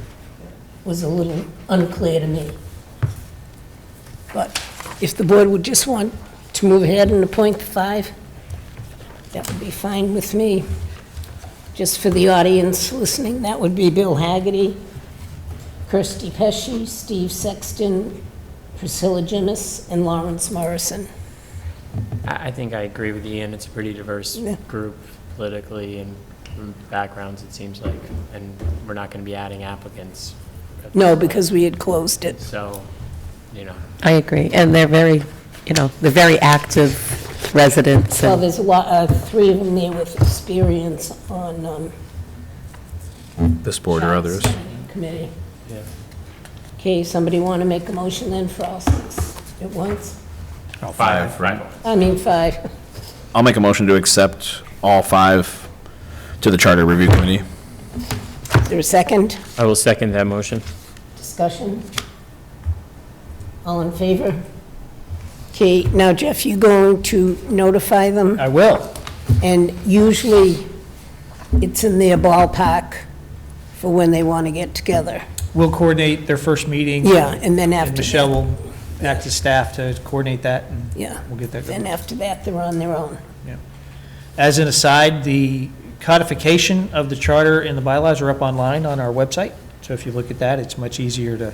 was a little unclear to me. But if the board would just want to move ahead and appoint the 5, that would be fine with me. Just for the audience listening, that would be Bill Haggerty, Kirsty Pesci, Steve Sexton, Priscilla Jimis, and Lawrence Morrison. I think I agree with Ian. It's a pretty diverse Yeah. group politically and from backgrounds, it seems like, and we're not going to be adding applicants. No, because we had closed it. So, you know, I agree, and they're very, you know, they're very active residents. Well, and- there's a lot, 3 of them there with experience on, This board or others. committee. Okay, somebody want to make a motion then for all 6 at once? 5, right? I mean, 5. I'll make a motion to accept all 5 to the Charter Review Committee. Is there a second? I will second that motion. Discussion? All in favor? Okay, now Jeff, you going to notify them? I will. And usually, it's in their ballpark for when they want to get together. We'll coordinate their first meeting. Yeah, and then And after Michelle that, will act as staff to coordinate that, and yeah, we'll get that then going. after that, they're on their own. As an aside, the codification of the charter and the bylaws are up online on our website. So if you look at that, it's much easier to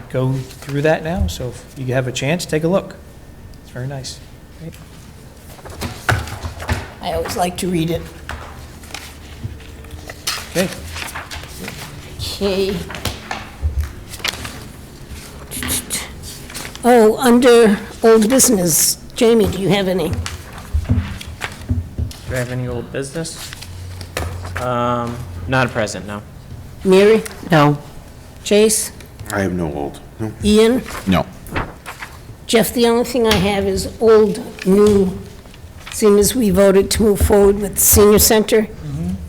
go through that now. So if you have a chance, take a look. It's very nice. I always like to read it. Okay. Okay. Oh, under old business, Jamie, do you have any? Do I have any old business? Not at present, no. Mary? No. Chase? I have no old. No. Ian? No. Jeff, the only thing I have is old, new, seeing as we voted to move forward with the senior center.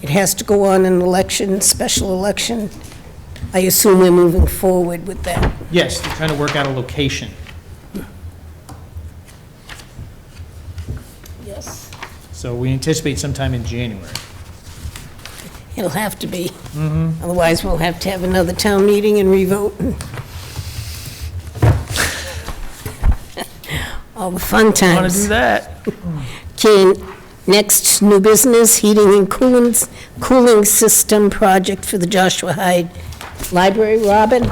It has to go on an election, special election. I assume we're moving forward with that. Yes, they're trying to work out a location. Yes. So we anticipate sometime in January. It'll have to be. Otherwise, we'll have to have another town meeting and revote. All the fun Want to times. do that? Okay, next, new business, heating and cooling system project for the Joshua Hyde Library. Robin?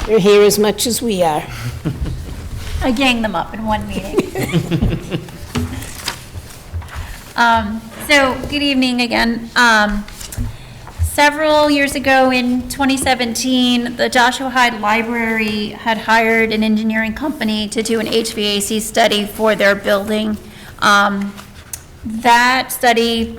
You're here as much as we are. I gang them up in one meeting. So, good evening again. Several years ago in 2017, the Joshua Hyde Library had hired an engineering company to do an HVAC study for their building. That study,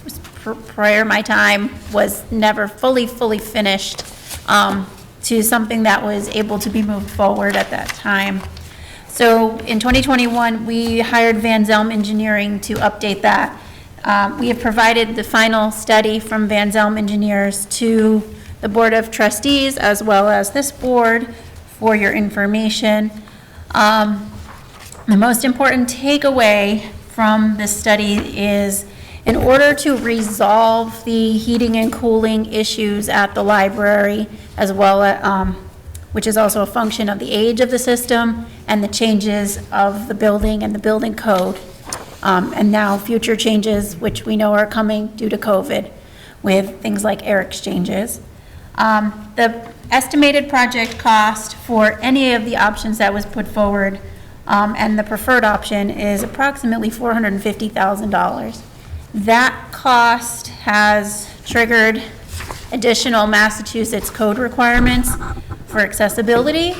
was prior to my time, was never fully finished to something that was able to be moved forward at that time. So in 2021, we hired Van Zelm Engineering to update that. We have provided the final study from Van Zelm Engineers to the Board of Trustees as well as this board for your information. The most important takeaway from this study is in order to resolve the heating and cooling issues at the library, as well as, which is also a function of the age of the system and the changes of the building and the building code, and now future changes, which we know are coming due to COVID, with things like air exchanges. The estimated project cost for any of the options that was put forward, and the preferred option, is approximately $450,000. That cost has triggered additional Massachusetts code requirements for accessibility,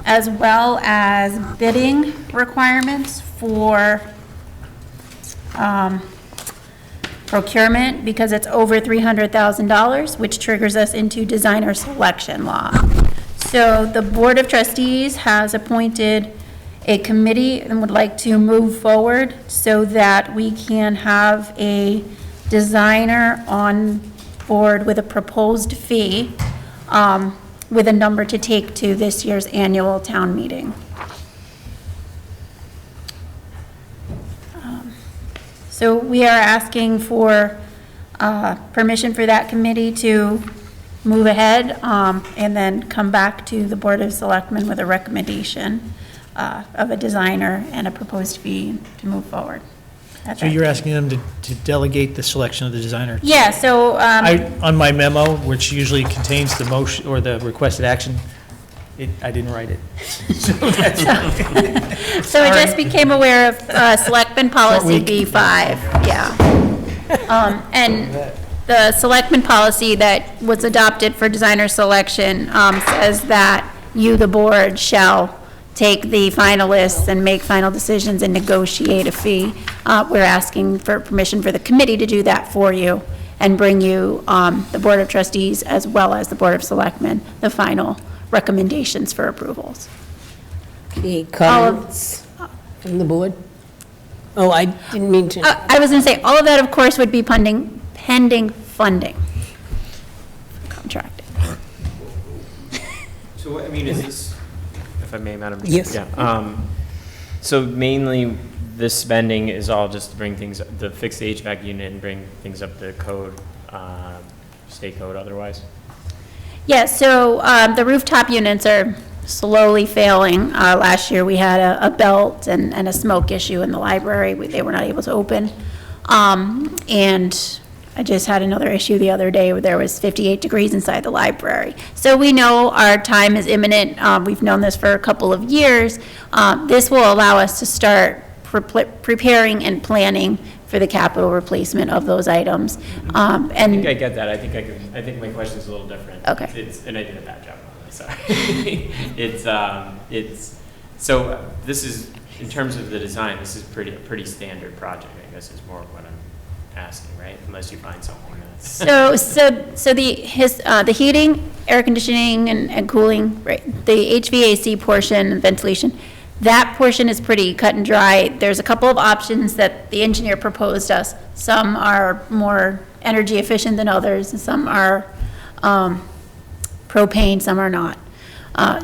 as well as bidding requirements for procurement, because it's over $300,000, which triggers us into designer selection law. So the Board of Trustees has appointed a committee and would like to move forward so that we can have a designer on board with a proposed fee, with a number to take to this year's annual town meeting. So we are asking for permission for that committee to move ahead, and then come back to the Board of Selectmen with a recommendation of a designer and a proposed fee to move forward. So you're asking them to delegate the selection of the designer? Yeah, so, On my memo, which usually contains the motion or the requested action, I didn't write it. So that's so I just became aware of Selectmen Policy B5, yeah. And the Selectmen Policy that was adopted for designer selection says that you, the board, shall take the finalists and make final decisions and negotiate a fee. We're asking for permission for the committee to do that for you and bring you, the Board of Trustees as well as the Board of Selectmen, the final recommendations for approvals. Okay, comments from the board? Oh, I didn't mean to. I was going to say, all of that, of course, would be pending funding. Contracted. So, I mean, is this, if I may, Madam? Yes. Yeah. So mainly, this spending is all just to bring things, to fix the HVAC unit and bring things up to code, state code otherwise? Yeah, so the rooftop units are slowly failing. Last year, we had a belt and a smoke issue in the library. They were not able to open. And I just had another issue the other day where there was 58 degrees inside the library. So we know our time is imminent. We've known this for a couple of years. This will allow us to start preparing and planning for the capital replacement of those items. I think I get that. I think my question is a little different. Okay. And I did a bad job on it, sorry. So this is, in terms of the design, this is a pretty standard project, I guess is more what I'm asking, right? Unless you find something that's. So the heating, air conditioning, and cooling, right, the HVAC portion, ventilation, that portion is pretty cut and dry. There's a couple of options that the engineer proposed us. Some are more energy efficient than others, and some are propane, some are not.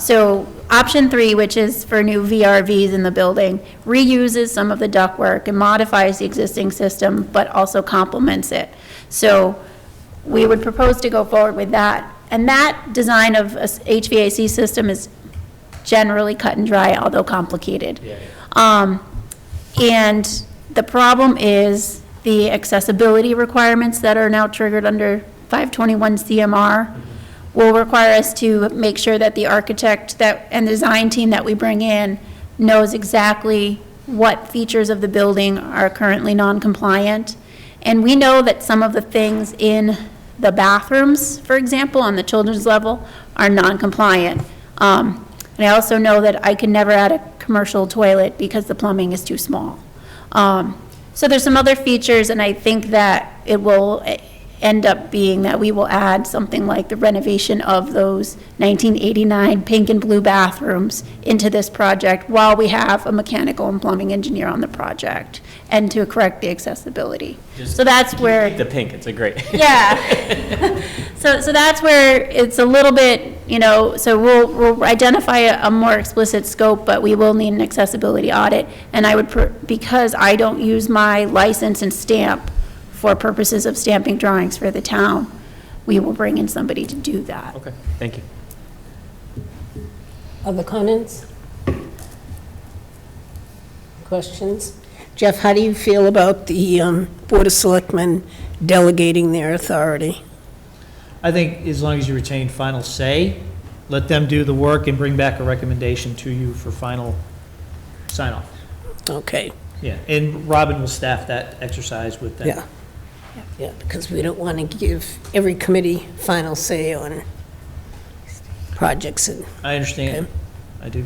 So option 3, which is for new VRVs in the building, reuses some of the ductwork and modifies the existing system, but also complements it. So we would propose to go forward with that. And that design of a HVAC system is generally cut and dry, although complicated. Yeah. And the problem is the accessibility requirements that are now triggered under 521 CMR will require us to make sure that the architect and the design team that we bring in knows exactly what features of the building are currently non-compliant. And we know that some of the things in the bathrooms, for example, on the children's level, are non-compliant. And I also know that I can never add a commercial toilet because the plumbing is too small. So there's some other features, and I think that it will end up being that we will add something like the renovation of those 1989 pink and blue bathrooms into this project while we have a mechanical and plumbing engineer on the project, and to correct the accessibility. So that's where. The pink, it's a great. Yeah. So that's where it's a little bit, so we'll identify a more explicit scope, but we will need an accessibility audit. And I would, because I don't use my license and stamp for purposes of stamping drawings for the town, we will bring in somebody to do that. Okay, thank you. Other comments? Questions? Jeff, how do you feel about the Board of Selectmen delegating their authority? I think as long as you retain final say, let them do the work and bring back a recommendation to you for final sign-off. Okay. Yeah, and Robin will staff that exercise with them. Yeah. Yeah, because we don't want to give every committee final say on projects. I understand. Okay. I do.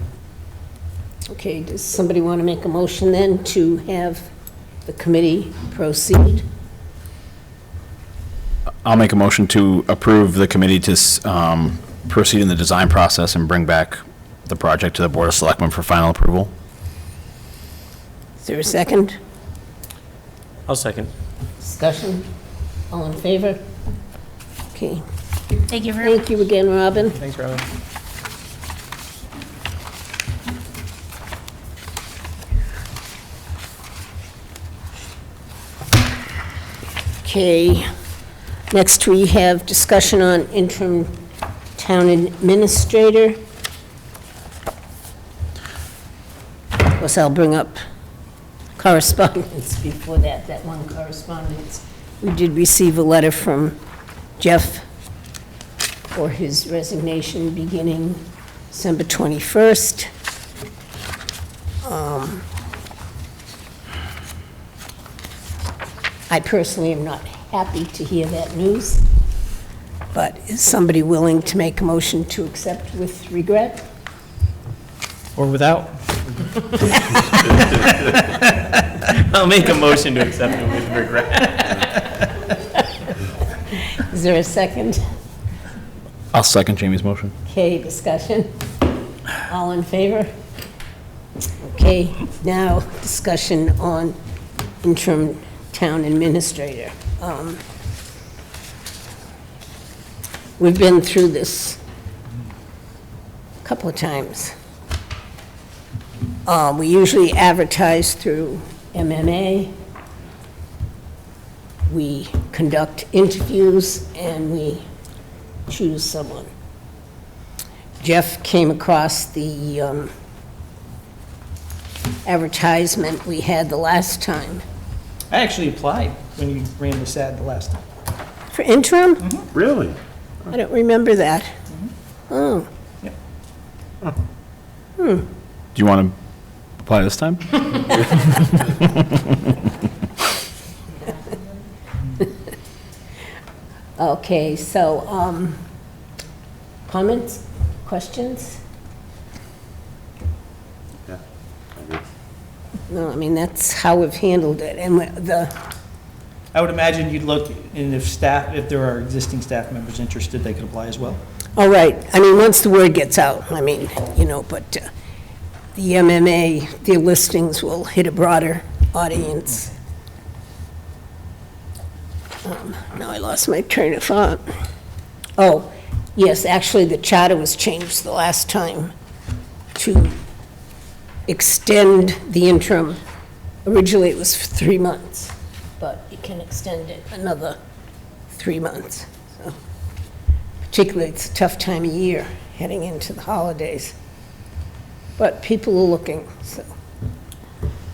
Okay, does somebody want to make a motion then to have the committee proceed? I'll make a motion to approve the committee to proceed in the design process and bring back the project to the Board of Selectmen for final approval. Is there a second? I'll second. Discussion? All in favor? Okay. Thank you very much. Thank you again, Robin. Thanks, Robin. Okay. Next, we have discussion on interim town administrator. Of course, I'll bring up correspondence before that one correspondence. We did receive a letter from Jeff for his resignation beginning December 21st. I personally am not happy to hear that news, but is somebody willing to make a motion to accept with regret? Or without? I'll make a motion to accept it with regret. Is there a second? I'll second Jamie's motion. Okay, discussion. All in favor? Okay, now discussion on interim town administrator. We've been through this a couple of times. We usually advertise through MMA. We conduct interviews and we choose someone. Jeff came across the advertisement we had the last time. I actually applied when you ran this ad the last time. For interim? Really? I don't remember that. Oh. Yep. Do you want to apply this time? Okay, so, comments, questions? Yeah. I guess. No, I mean, that's how we've handled it, and I would imagine you'd look, and if there are existing staff members interested, they could apply as well. all right, I mean, once the word gets out, I mean, but the MMA, their listings will hit a broader audience. Now I lost my train of thought. Oh, yes, actually, the charter was changed the last time to extend the interim. Originally, it was for 3 months, but you can extend it another 3 months. So, particularly, it's a tough time of year, heading into the holidays. But people are looking,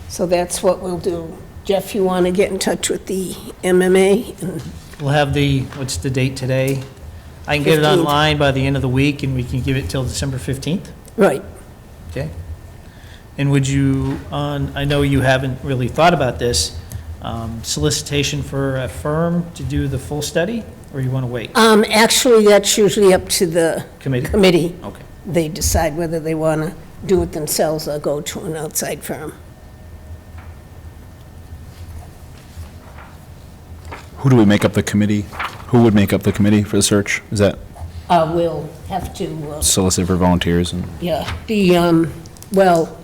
so that's what we'll do. Jeff, you want to get in touch with the MMA? We'll have what's the date today? I can get it 15th. online by the end of the week, and we can give it till December 15th? Right. Okay. And would you, I know you haven't really thought about this, solicitation for a firm to do the full study, or you want to wait? Actually, that's usually up to the Committee? committee. Okay. They decide whether they want to do it themselves or go to an outside firm. Who do we make up the committee? Who would make up the committee for the search? Is that We'll have to, solicit for volunteers? And yeah, well,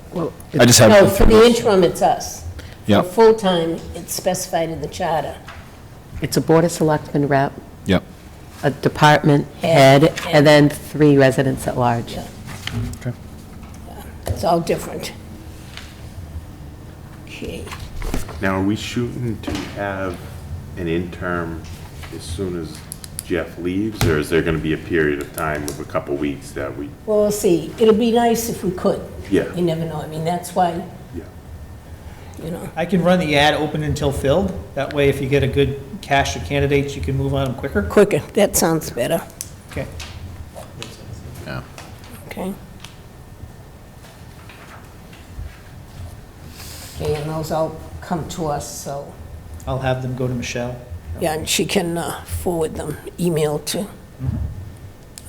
I just have. no, for the interim, it's us. Yep. For full-time, it's specified in the charter. It's a Board of Selectmen rep, Yep. a department head, and then 3 residents at large. Yeah. Okay. It's all different. Okay. Now, are we shooting to have an interim as soon as Jeff leaves, or is there going to be a period of time of a couple weeks that we, Well, we'll see. It'll be nice if we could. Yeah. You never know. I mean, that's why, yeah. I can run the ad open until filled. That way, if you get a good cache of candidates, you can move on them quicker. Quicker. That sounds better. Okay. Yeah. Okay. Okay, and those all come to us, so, I'll have them go to Michelle. yeah, and she can forward them, email to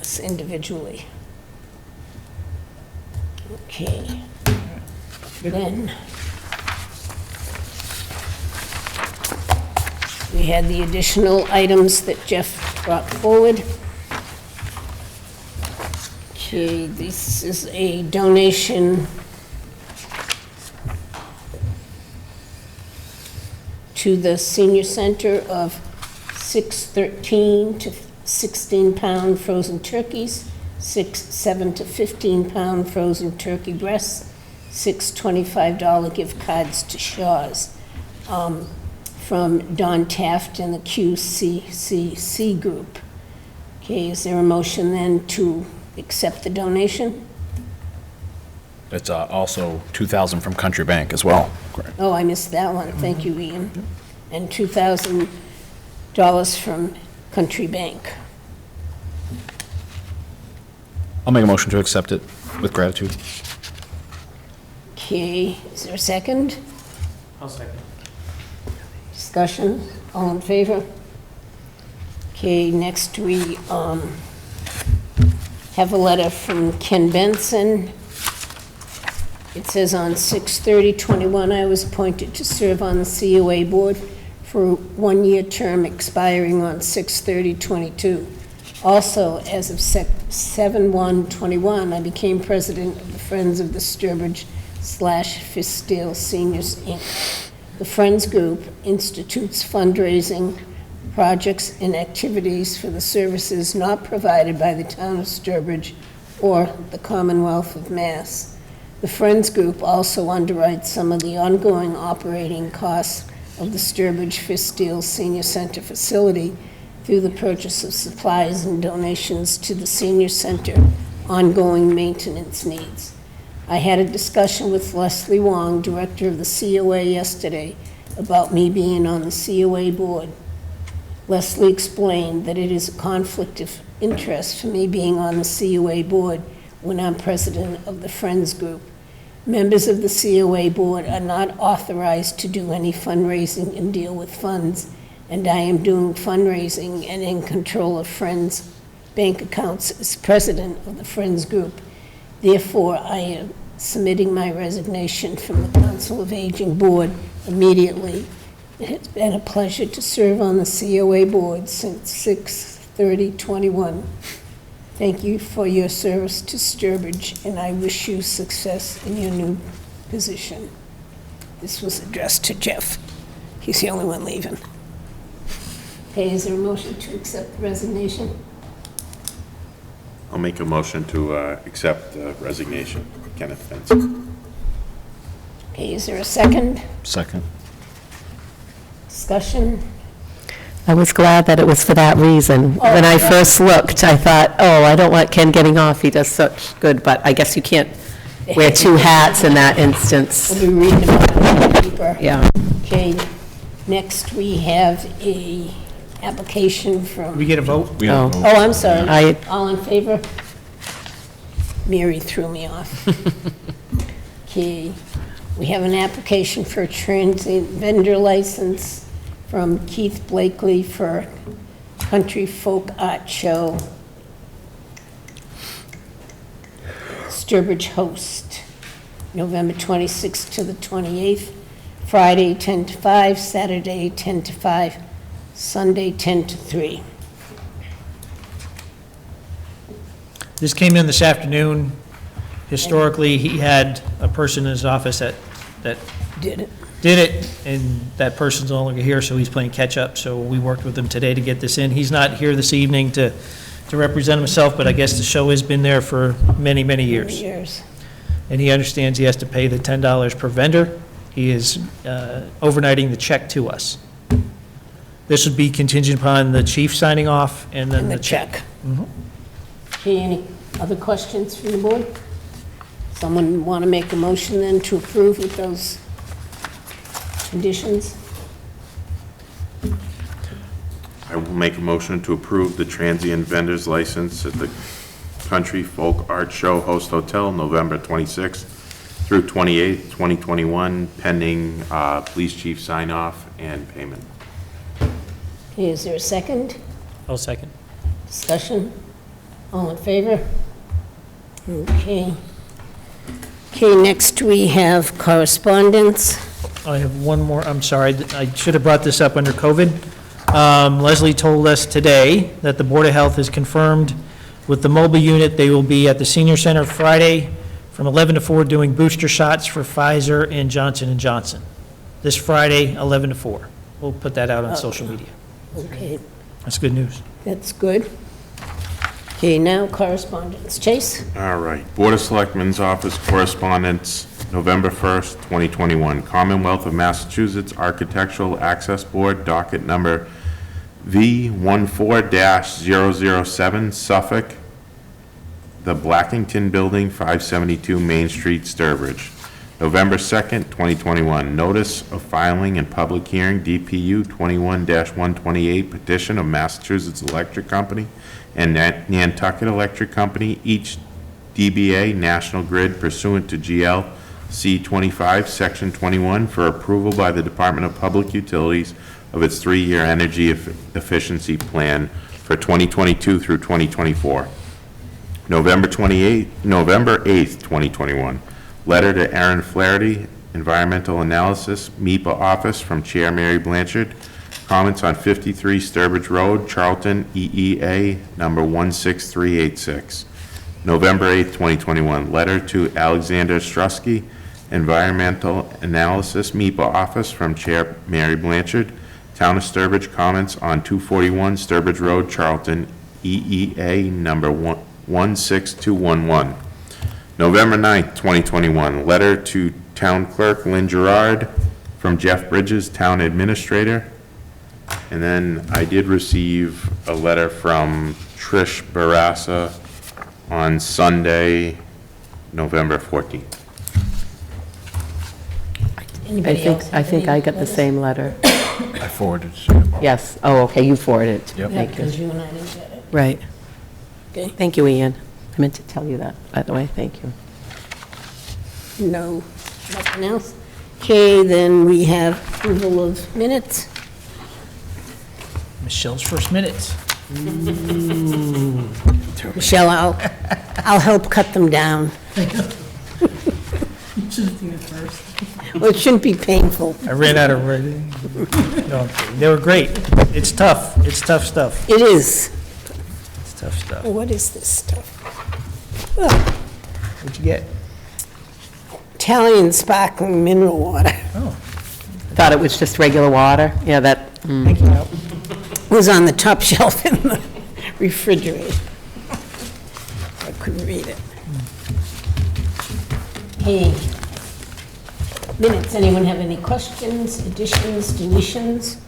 us individually. Okay. Then, we had the additional items that Jeff brought forward. Okay, this is a donation to the senior center of 6 13 to 16-pound frozen turkeys, 7 to 15-pound frozen turkey breasts, 6 $25 gift cards to Shaw's, from Don Taft and the QCCC group. Okay, is there a motion then to accept the donation? It's also 2,000 from Country Bank as well. Correct. Oh, I missed that one. Thank you, Ian. And $2,000 from Country Bank. I'll make a motion to accept it with gratitude. Okay, is there a second? I'll second. Discussion? All in favor? Okay, next we have a letter from Ken Benson It says on 6/30/21, I was appointed to serve on the COA board for a one-year term expiring on 6/30/22. Also, as of 7/1/21, I became president of the Friends of the Sturbridge/Fistale Seniors, Inc. The Friends Group institutes fundraising projects and activities for the services not provided by the town of Sturbridge or the Commonwealth of Mass. The Friends Group also underwrites some of the ongoing operating costs of the Sturbridge-Fistale Senior Center facility through the purchase of supplies and donations to the senior center ongoing maintenance needs. I had a discussion with Leslie Wong, director of the COA, yesterday about me being on the COA board. Leslie explained that it is a conflict of interest for me being on the COA board when I'm president of the Friends Group. Members of the COA board are not authorized to do any fundraising and deal with funds, and I am doing fundraising and in control of Friends bank accounts as president of the Friends Group. Therefore, I am submitting my resignation from the Council of Aging Board immediately. It has been a pleasure to serve on the COA board since 6/30/21. Thank you for your service to Sturbridge, and I wish you success in your new position. This was addressed to Jeff. He's the only one leaving. Okay, is there a motion to accept the resignation? I'll make a motion to accept the resignation. Kenneth Benson. Okay, is there a second? Second. Discussion? I was glad that it was for that reason. Oh, When I yeah. first looked, I thought, oh, I don't want Ken getting off, he does such good, but I guess you can't wear two hats in that instance. We'll be reading about it in the paper. Yeah. Okay, next we have a application from... We get a vote? We have a Oh. vote. Oh, I'm sorry. I- All in favor? Mary threw me off. Okay, we have an application for a transient vendor license from Keith Blakely for Country Folk Art Show. Sturbridge host, November 26th to the 28th, Friday 10 to 5, Saturday 10 to 5, Sunday 10 to 3. This came in this afternoon. Historically, he had a person in his office that Did it? did it, and that person's no longer here, so he's playing catch-up. So we worked with him today to get this in. He's not here this evening to represent himself, but I guess the show has been there for many, many years. Years. And he understands he has to pay the $10 per vendor. He is overnighting the check to us. This would be contingent upon the chief signing off and then And the the check. check. Okay, any other questions from the board? Someone want to make a motion then to approve with those conditions? I will make a motion to approve the transient vendor's license at the Country Folk Art Show Host Hotel, November 26th through 28th, 2021, pending police chief sign-off and payment. Okay, is there a second? I'll second. Discussion? All in favor? Okay. Okay, next we have correspondence. I have one more, I'm sorry, I should have brought this up under COVID. Leslie told us today that the Board of Health has confirmed with the mobile unit, they will be at the senior center Friday from 11 to 4 doing booster shots for Pfizer and Johnson & Johnson. This Friday, 11 to 4. We'll put that out on social media. Okay, That's good news. that's good. Okay, now correspondence. Chase? All right. Board of Selectmen's Office Correspondence, November 1st, 2021. Commonwealth of Massachusetts Architectural Access Board, docket number V14-007, Suffolk, the Blackington Building, 572 Main Street, Sturbridge. November 2nd, 2021. Notice of filing and public hearing, DPU 21-128, petition of Massachusetts Electric Company and Nantucket Electric Company, each DBA National Grid pursuant to GL C25, Section 21, for approval by the Department of Public Utilities of its 3-year energy efficiency plan for 2022 through 2024. November 8th, 2021. Letter to Aaron Flaherty, Environmental Analysis, MEPA Office, from Chair Mary Blanchard. Comments on 53 Sturbridge Road, Charlton, EEA, number 16386. November 8, 2021. Letter to Alexander Strusky, Environmental Analysis, MEPA Office, from Chair Mary Blanchard. Town of Sturbridge, comments on 241 Sturbridge Road, Charlton, EEA, number 16211. November 9th, 2021, letter to Town Clerk Lynn Gerard from Jeff Bridges, Town Administrator. And then I did receive a letter from Trish Barassa on Sunday, November 14th. Anybody else have I think any I got the letters? same letter. I forwarded it to you. Yes, oh, okay, you forwarded it. Yep. Yeah, Thank because you. you and I didn't get it. Right. Okay. Thank you, Ian. I meant to tell you that, by the way, thank you. No, nothing else. Okay, then we have approval of minutes. Michelle's first minutes. Michelle, I'll help cut them down. Well, it shouldn't be painful. I ran out of writing. No, I'm kidding. They were great. It's tough. It's tough stuff. It is. It's tough stuff. What is this stuff? What'd you get? Italian sparkling mineral water. Oh, Thought it was just regular water? Yeah, that, Was on the top shelf in the refrigerator. I couldn't read it. Hey, minutes, anyone have any questions, additions, deletions?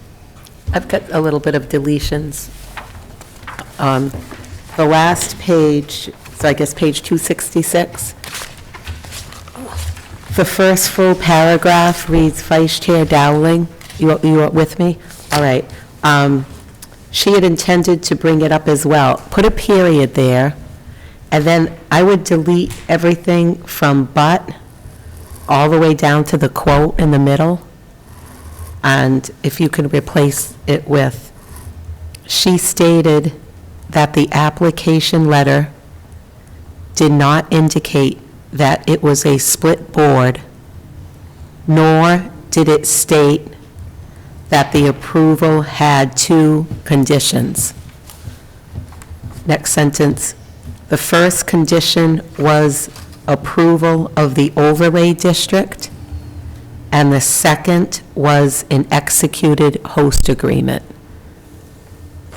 I've got a little bit of deletions. The last page, so I guess page 266. The first full paragraph reads, Vice Chair Dowling. You are with me? All right. She had intended to bring it up as well. Put a period there, and then I would delete everything from but all the way down to the quote in the middle. And if you could replace it with, she stated that the application letter did not indicate that it was a split board, nor did it state that the approval had two conditions. Next sentence, the first condition was approval of the overlay district, and the second was an executed host agreement.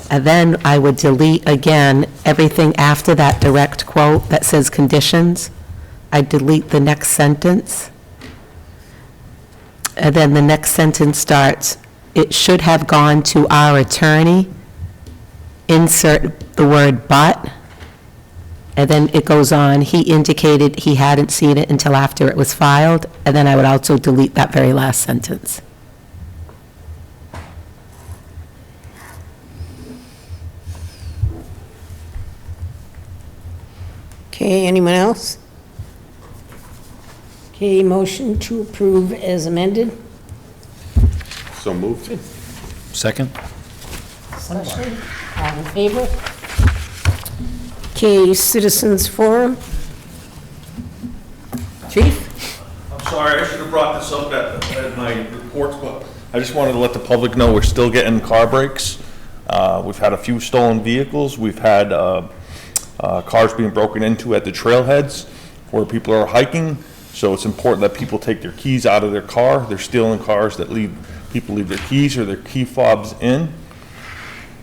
And then I would delete again everything after that direct quote that says conditions. I delete the next sentence. And then the next sentence starts, it should have gone to our attorney, insert the word but, and then it goes on, he indicated he hadn't seen it until after it was filed, and then I would also delete that very last sentence. Okay, anyone else? Okay, motion to approve as amended. So moved. Second? Discussion, all in favor? Okay, citizens forum. Chief? I'm sorry, I should have brought this up at my reports, but I just wanted to let the public know we're still getting car breaks. We've had a few stolen vehicles. We've had cars being broken into at the trailheads where people are hiking. So it's important that people take their keys out of their car. They're stealing cars that people leave their keys or their key fobs in.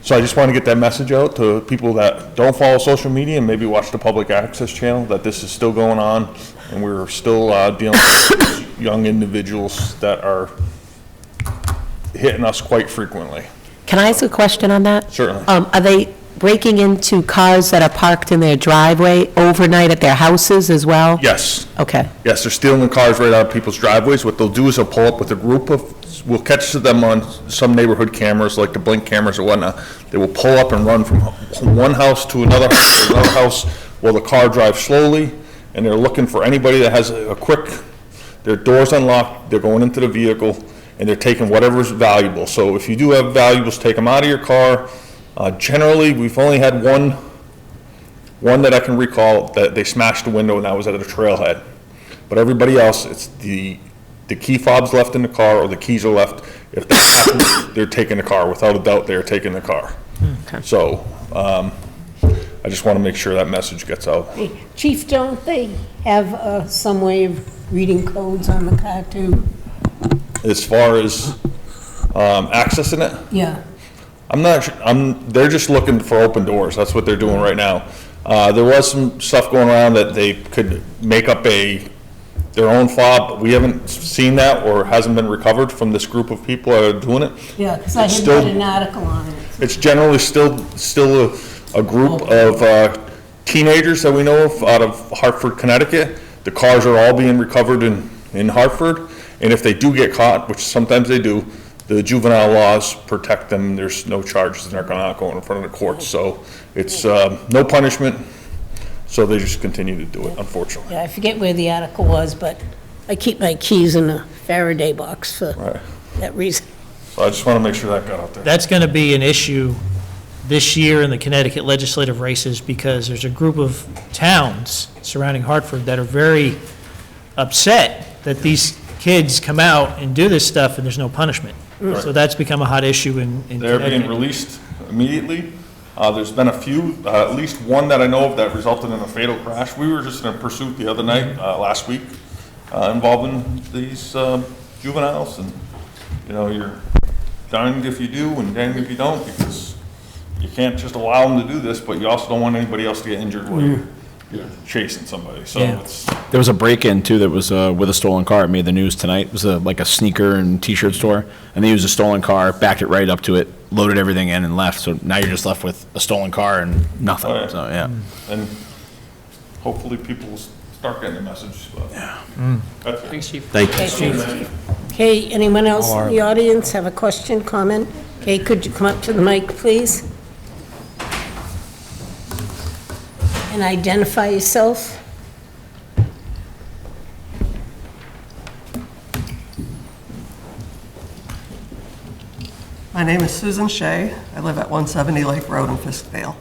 So I just want to get that message out to people that don't follow social media and maybe watch the public access channel, that this is still going on, and we're still dealing with young individuals that are hitting us quite frequently. Can I ask a question on that? Certainly. Are they breaking into cars that are parked in their driveway overnight at their houses as well? Yes. Okay. Yes, they're stealing the cars right out of people's driveways. What they'll do is they'll pull up with a group of, we'll catch them on some neighborhood cameras, like the blink cameras or whatnot. They will pull up and run from one house to another house while the car drives slowly, and they're looking for anybody that has a quick, their door's unlocked, they're going into the vehicle, and they're taking whatever's valuable. So if you do have valuables, take them out of your car. Generally, we've only had one that I can recall that they smashed the window, and that was at a trailhead. But everybody else, it's the key fob's left in the car or the keys are left. If that happens, they're taking the car. Without a doubt, they're taking the car. So, I just want to make sure that message gets out. Hey, Chief, don't they have some way of reading codes on the car too? As far as accessing it, Yeah. I'm not sure, they're just looking for open doors. That's what they're doing right now. There was some stuff going around that they could make up their own fob, but we haven't seen that or hasn't been recovered from this group of people that are doing it. Yeah, because I It's had still- read an article on it. It's generally still a group of teenagers that we know of out of Hartford, Connecticut. The cars are all being recovered in Hartford, and if they do get caught, which sometimes they do, the juvenile laws protect them. There's no charges, they're not going in front of the courts. So it's no punishment, so they just continue to do it, unfortunately. Yeah, I forget where the article was, but I keep my keys in a Faraday box for Right. that reason. So I just want to make sure that got out there. That's going to be an issue this year in the Connecticut legislative races because there's a group of towns surrounding Hartford that are very upset that these kids come out and do this stuff and there's no punishment. So that's become a hot issue in They're being Connecticut. released immediately. There's been a few, at least one that I know of that resulted in a fatal crash. We were just in a pursuit the other night, last week, involving these juveniles. And, you know, you're darned if you do and damned if you don't, because you can't just allow them to do this, but you also don't want anybody else to get injured while you're chasing somebody. So Yeah. it's, There was a break-in too that was with a stolen car. It made the news tonight. It was like a sneaker and t-shirt store, and they used a stolen car, backed it right up to it, loaded everything in, and left. So now you're just left with a stolen car and nothing. Oh, yeah. So yeah. and hopefully people will start getting the message. But that's it. Thanks, Chief. Thank you. Okay, anyone else in the audience have a question, comment? Okay, could you come up to the mic, please? And identify yourself. My name is Susan Shea. I live at 170 Lake Road in Fiskvale.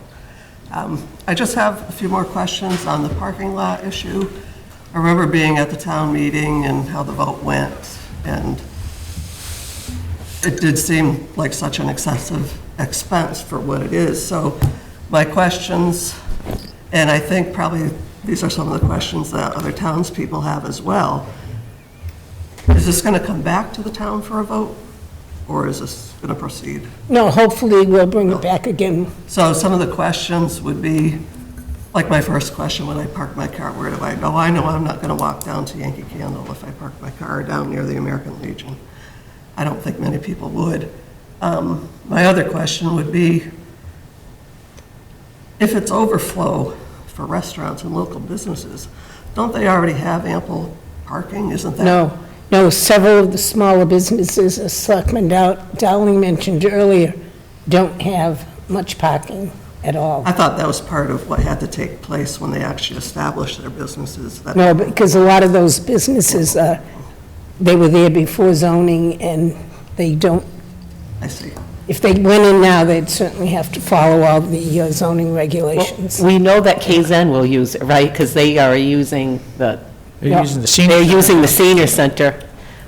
I just have a few more questions on the parking lot issue. I remember being at the town meeting and how the vote went, and it did seem like such an excessive expense for what it is. So my questions, and I think probably these are some of the questions that other townspeople have as well. Is this going to come back to the town for a vote, or is this going to proceed? No, hopefully we'll bring it back again. So some of the questions would be, like my first question, when I park my car, where do I go? I know I'm not going to walk down to Yankee Candle if I park my car down near the American Legion. I don't think many people would. My other question would be, if it's overflow for restaurants and local businesses, don't they already have ample parking? Isn't that? No, several of the smaller businesses, as Selectman Dowling mentioned earlier, don't have much parking at all. I thought that was part of what had to take place when they actually established their businesses. that- No, because a lot of those businesses, they were there before zoning, and they don't, I see. if they went in now, they'd certainly have to follow all the zoning regulations. We know that KZN will use it, right? Because they are using They're using the senior. they're using the senior center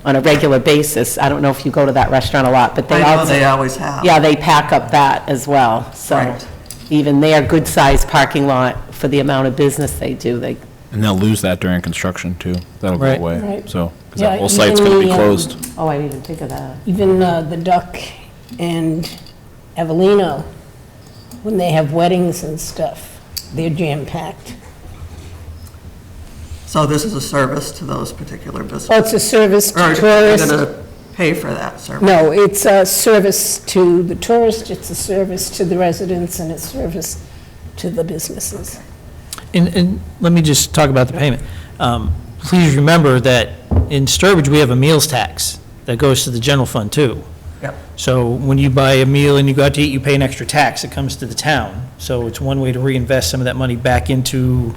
on a regular basis. I don't know if you go to that restaurant a lot, but they I know also. they always have. Yeah, they pack up that as well. So Right. even their good-sized parking lot for the amount of business they do, they, And they'll lose that during construction too. That'll go Right. away. Right. So, because Yeah, that whole site's even going to be the, closed. oh, I didn't even think of that. Even the Duck and Avellino, when they have weddings and stuff, they're jam-packed. So this is a service to those particular businesses? Well, it's a service Or are to you tourists. going to pay for that service? No, it's a service to the tourist, it's a service to the residents, and it's service to the businesses. And let me just talk about the payment. Please remember that in Sturbridge, we have a meals tax that goes to the general fund too. Yep. So when you buy a meal and you go out to eat, you pay an extra tax, it comes to the town. So it's one way to reinvest some of that money back into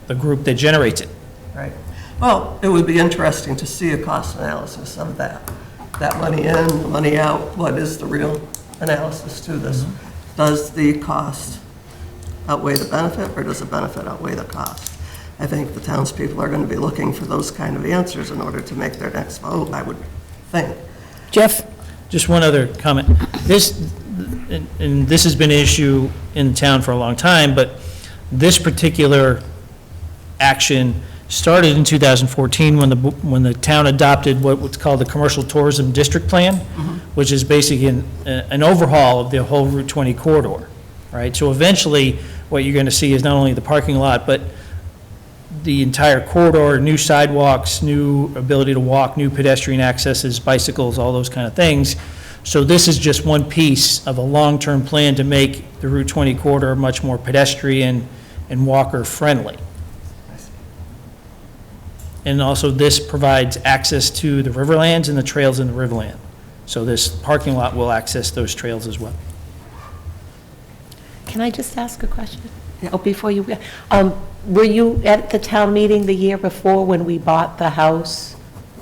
the group that generates it. Right. Well, it would be interesting to see a cost analysis of that. That money in, the money out, what is the real analysis to this? Does the cost outweigh the benefit, or does the benefit outweigh the cost? I think the townspeople are going to be looking for those kind of answers in order to make their next vote, I would think. Jeff? Just one other comment. And this has been an issue in town for a long time, but this particular action started in 2014 when the town adopted what's called the Commercial Tourism District Plan, which is basically an overhaul of the whole Route 20 corridor, right? So eventually, what you're going to see is not only the parking lot, but the entire corridor, new sidewalks, new ability to walk, new pedestrian accesses, bicycles, all those kind of things. So this is just one piece of a long-term plan to make the Route 20 corridor much more pedestrian and walker-friendly. And also, this provides access to the riverlands and the trails in the riverland. So this parking lot will access those trails as well. Can I just ask a question? Oh, before you, were you at the town meeting the year before when we bought the house?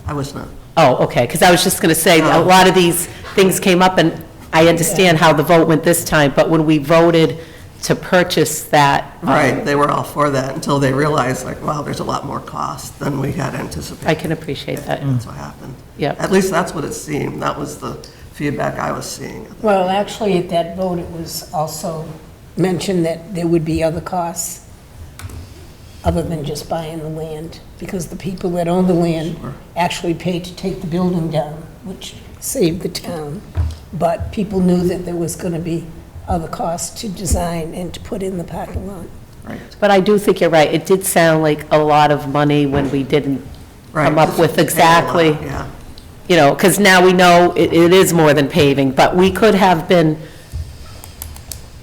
I was not. Oh, okay, because I was just going to say, a lot of these things came up, and I understand how the vote went this time, but when we voted to purchase that. Right, they were all for that until they realized, like, wow, there's a lot more cost than we had anticipated. I can appreciate that. That's what happened. Yeah. At least that's what it seemed. That was the feedback I was seeing. Well, actually, at that vote, it was also mentioned that there would be other costs other than just buying the land, because the people that own the land actually paid to take the building down, which saved the town. But people knew that there was going to be other costs to design and to put in the parking lot. Right. But I do think you're right. It did sound like a lot of money when we didn't come up with exactly, Yeah. you know, because now we know it is more than paving, but we could have been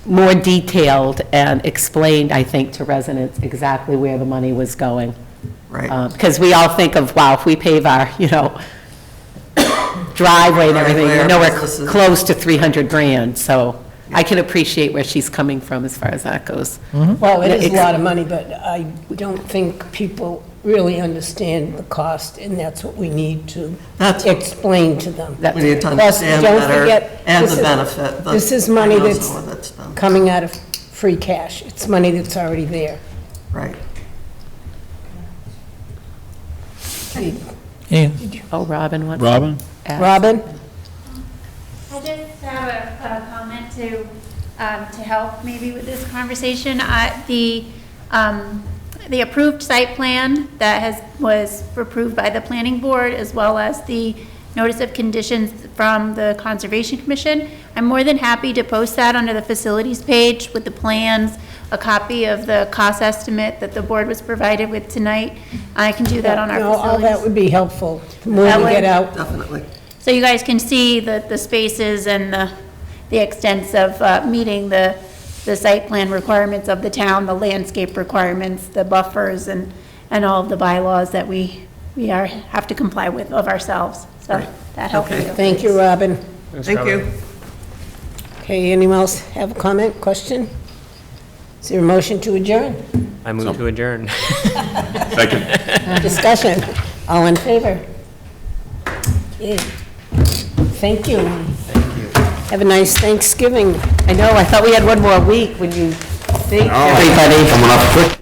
more detailed and explained, I think, to residents exactly where the money was going. Right. Because we all think of, wow, if we pave our, you know, driveway and everything, we know we're close to 300 grand, so I can appreciate where she's coming from as far as that goes. Well, it is a lot of money, but I don't think people really understand the cost, and that's what we need to explain to them. We need to Plus, understand don't better forget, and this the is- benefit. This is money I know that's some of it's done. coming out of free cash. It's money that's already there. Right. Oh, Robin, what? Robin? Robin? I just have a comment to help maybe with this conversation. The approved site plan that was approved by the planning board, as well as the notice of conditions from the Conservation Commission, I'm more than happy to post that under the facilities page with the plans, a copy of the cost estimate that the board was provided with tonight. I can do that on our No, all that facilities. would be helpful. The more That we would- get out. Definitely. So you guys can see the spaces and the extents of meeting the site plan requirements of the town, the landscape requirements, the buffers, and all of the bylaws that we have to comply with of ourselves. So that helps you. Thank you, Robin. Thank you. Okay, anyone else have a comment, question? Is there a motion to adjourn? I move to adjourn. Second. Discussion? All in favor? Okay. Thank you. Have a nice Thanksgiving. I know, I thought we had one more week when you think, Oh, everybody. coming up quick.